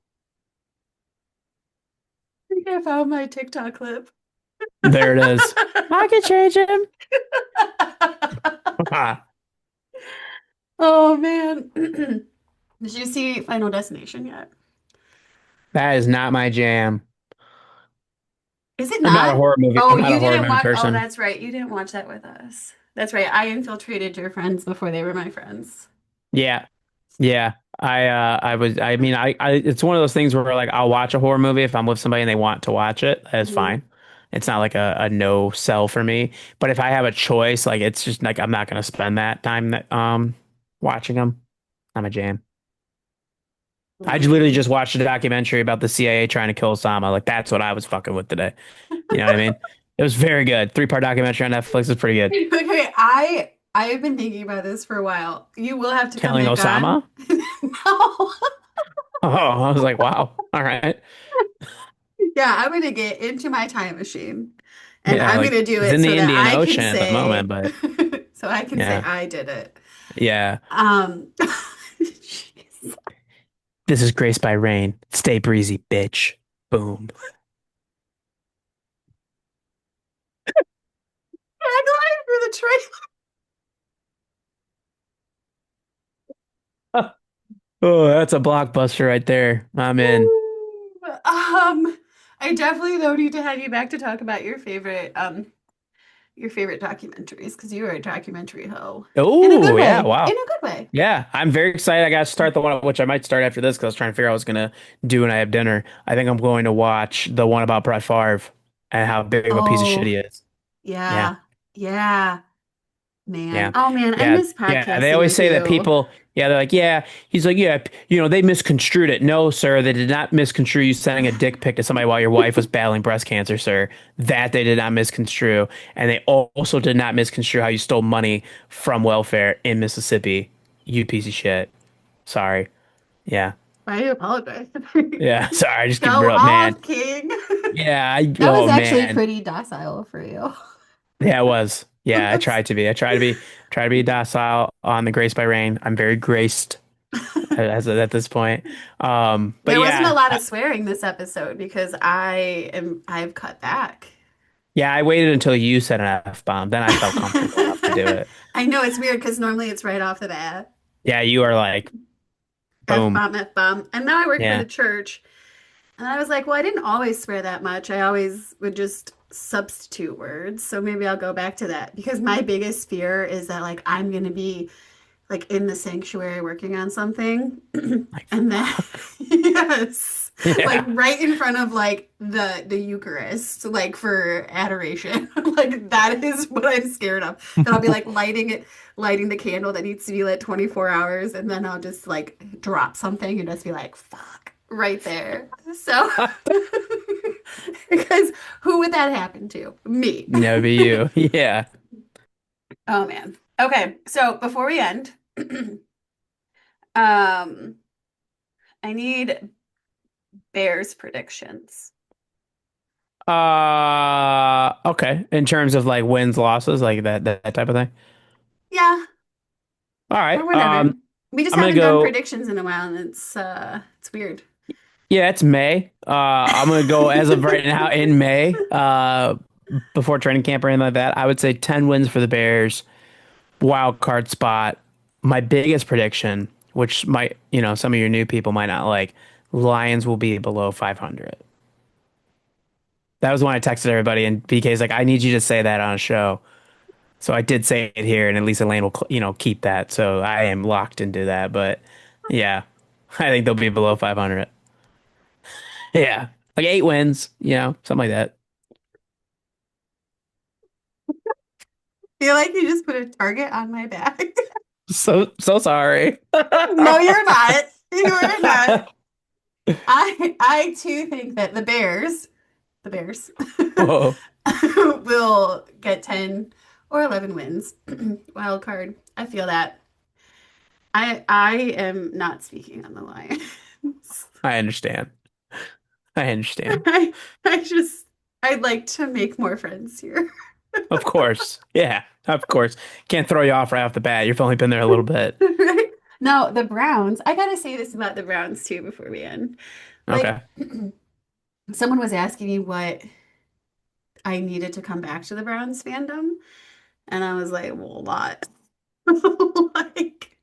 think I found my TikTok clip. There it is. I could change him. Oh man. Did you see Final Destination yet? That is not my jam. Is it I'm not a not? horror movie. Oh, I'm not you a horror didn't movie watch. Oh, person. that's right. You didn't watch that with us. That's right. I infiltrated your friends before they were my friends. Yeah. Yeah. I mean it's one of those things where like I'll watch a horror movie if I'm with somebody and they want to watch it. That's Mhm. fine. It's not like a no sell for me. But if I have a choice, like it's just like I'm not gonna spend that time that watching them. I'm a jam. I literally Mm. just watched a documentary about the CIA trying to kill Osama. Like that's what I was fucking with today. You know what I mean? It was very good. 3-part documentary on Netflix is pretty good. Okay, I have been thinking about this for a while. You will have to come Killing back on. Osama? No. Oh, I was like, wow. All right. Yeah, I'm gonna get into my time machine and Yeah, I'm like gonna do it's it in so the that Indian I can Ocean at the moment, say but so I can say yeah. I did it. Yeah. Um jeez. This is Grace by Rain. Stay breezy, bitch. Boom. Tagline for the trailer. Oh, that's a blockbuster right there. I'm in. I definitely though need to have you back to talk about your favorite documentaries because you are a documentary hoe in a Oh, good yeah. way. In Wow. a good way. Yeah, I'm very excited. I got to start the one, which I might start after this because I was trying to figure out what I was gonna do when I have dinner. I think I'm going to watch the one about Brett Favre and how big of a piece of shit Oh, he is. Yeah, yeah. Yeah. Man. yeah, Oh man, I yeah, miss yeah. They podcasting always with say that you. people, yeah, they're like, yeah. He's like, yeah, they misconstrued it. No, sir, they did not misconstrue you sending a dick pic to somebody while your wife was battling breast cancer, sir. That they did not misconstrue, and they also did not misconstrue how you stole money from welfare in Mississippi. You piece of shit. Sorry. Yeah. I apologize. Yeah, sorry, I just get Go real up, man. off, King. Yeah, That was oh actually man. pretty docile for you. Yeah, it was. Yeah, I try to be. Try to be docile on the Grace by Rain. I'm very graced at this point. But There wasn't a yeah, lot of swearing this episode because I've cut back. yeah, I waited until you said an F-bomb. Then I felt comfortable enough to do it. I know it's weird because normally it's right off the bat. Yeah, you are like, F boom. bomb, F bomb. And now I work for the Yeah. church. And I was like, well, I didn't always swear that much. I always would just substitute words. So maybe I'll go back to that because my biggest fear is that like I'm gonna be like in the sanctuary working on something Like, and then fuck. yes, like Yeah. right in front of like the Eucharist, like for adoration. Like that is what I'm scared of. That I'll be like lighting the candle that needs to be lit 24 hours, and then I'll just like drop something and just be like, fuck, right there. So because who would that happen to? Me. Never be you. Yeah. Oh man. Okay, so before we end, um, I need Bears predictions. Okay. In terms of like wins, losses, like that type of thing. Yeah, All or right. whatever. We just I'm gonna haven't done go. predictions in a while, and it's weird. Yeah, it's May. I'm gonna go as of right now in May. Before training camp or anything like that, I would say 10 wins for the Bears, wild card spot. My biggest prediction, which might, some of your new people might not like, Lions will be below 500. That was when I texted everybody, and BK's like, I need you to say that on a show. So I did say it here, and at least Elaine will, keep that. So I am locked into that. But yeah, I think they'll be below 500. Yeah, like 8 wins, something like that. Feel like you just put a target on my back. So sorry. No, you're not. You are not. I too think that the Bears, Whoa. will get 10 or 11 wins. Wild card. I feel that. I am not speaking on the Lions. I understand. I understand. I I just I'd like to make more friends here. Of course. Yeah, of course. Can't throw you off right off the bat. You've only been there a little bit. Right? No, the Browns. I gotta say this about the Browns too before we end. Like, Okay. someone was asking me what I needed to come back to the Browns fandom, and I was like, well, a lot. Like,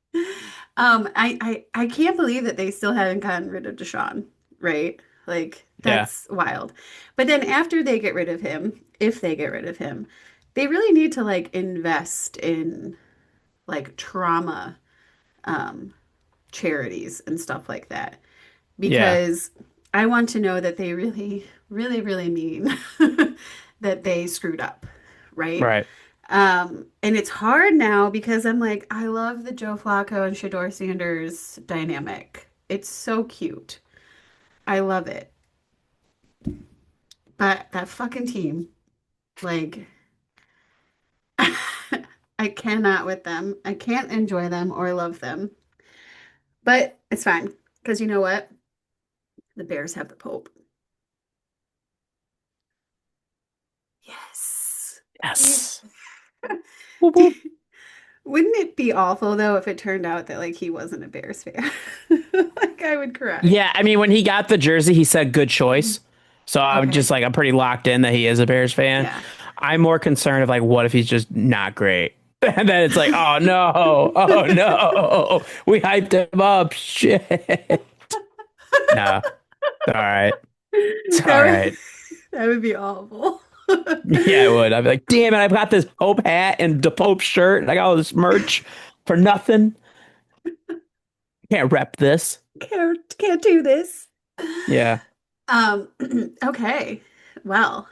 I can't believe that they still haven't gotten rid of Deshaun, right? Like, Yeah. that's wild. But then after they get rid of him, if they get rid of him, they really need to like invest in like trauma um charities and stuff like that Yeah. because I want to know that they really, really, really mean that they screwed up, right? Right. And it's hard now because I'm like, I love the Joe Flacco and Shador Sanders dynamic. It's so cute. I love it. But that fucking team, like, I cannot with them. I can't enjoy them or love them. But it's fine because you know what? The Bears have the Pope. Yes. Yes. Whoop, whoop. Wouldn't it be awful though if it turned out that like he wasn't a Bears fan? Like I would cry. Yeah, I mean, when he got the jersey, he said good choice. So I'm just Okay. like, I'm pretty locked in that he is a Bears fan. Yeah. I'm more concerned of like, what if he's just not great? And then it's like, oh no, we hyped him up. Shit. No, it's all right. It's all That would right. that would be awful. Yeah, I would. I'd be like, damn it, I've got this Pope hat and the Pope shirt, and I got all this merch for nothing. Can't rep this. Can't do this. Yeah. Um, okay. Well,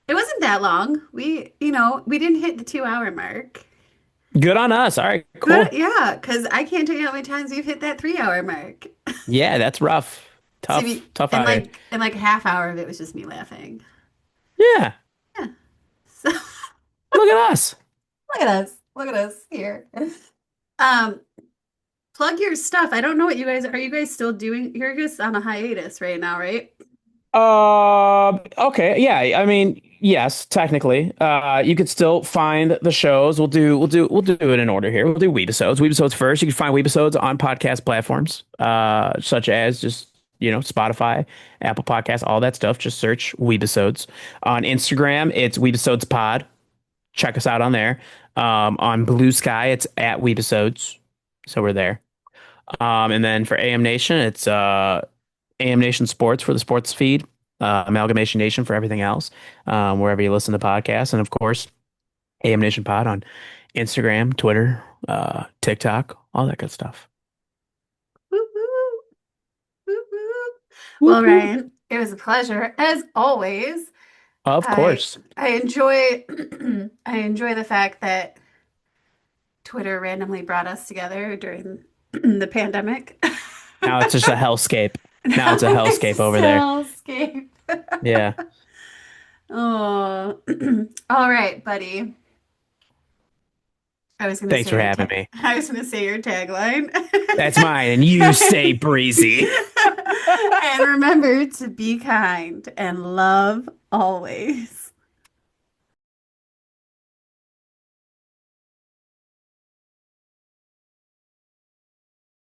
it wasn't that long. We didn't hit the 2 hour mark. Good on us. All right, Good, cool. yeah, because I can't tell you how many times we've hit that 3 hour mark. Yeah, that's rough. So Tough, tough out here. and like half hour of it was just me laughing. Yeah. Yeah. So Look at us. look at us. Look at us here. Um, plug your stuff. I don't know what you guys are. You guys still doing? You're just on a hiatus right now, right? Okay, yeah. I mean, yes, technically. You could still find the shows. We'll do it in order here. We'll do Weebisodes. Weebisodes first. You can find Weebisodes on podcast platforms, such as just, Spotify, Apple Podcasts, all that stuff. Just search Weebisodes. On Instagram, it's Weebisodes Pod. Check us out on there. On Blue Sky, it's at Weebisodes. So we're there. And then for AM Nation, it's AM Nation Sports for the sports feed, Amalgamation Nation for everything else, wherever you listen to podcasts. And of course, AM Nation Pod on Instagram, Twitter, TikTok, all that good stuff. Woo woo, woo woo. Well, Whoop, whoop. Ryan, it was a pleasure as always. Of I course. I enjoy I enjoy the fact that Twitter randomly brought us together during the pandemic. Now it's just a hellscape. Now Now it's a it's hellscape just over a there. hellscape. Yeah. Oh, all right, buddy. I was gonna Thanks say for your having ta me. I was gonna say your tagline. That's mine, and you stay breezy. And remember to be kind and love always.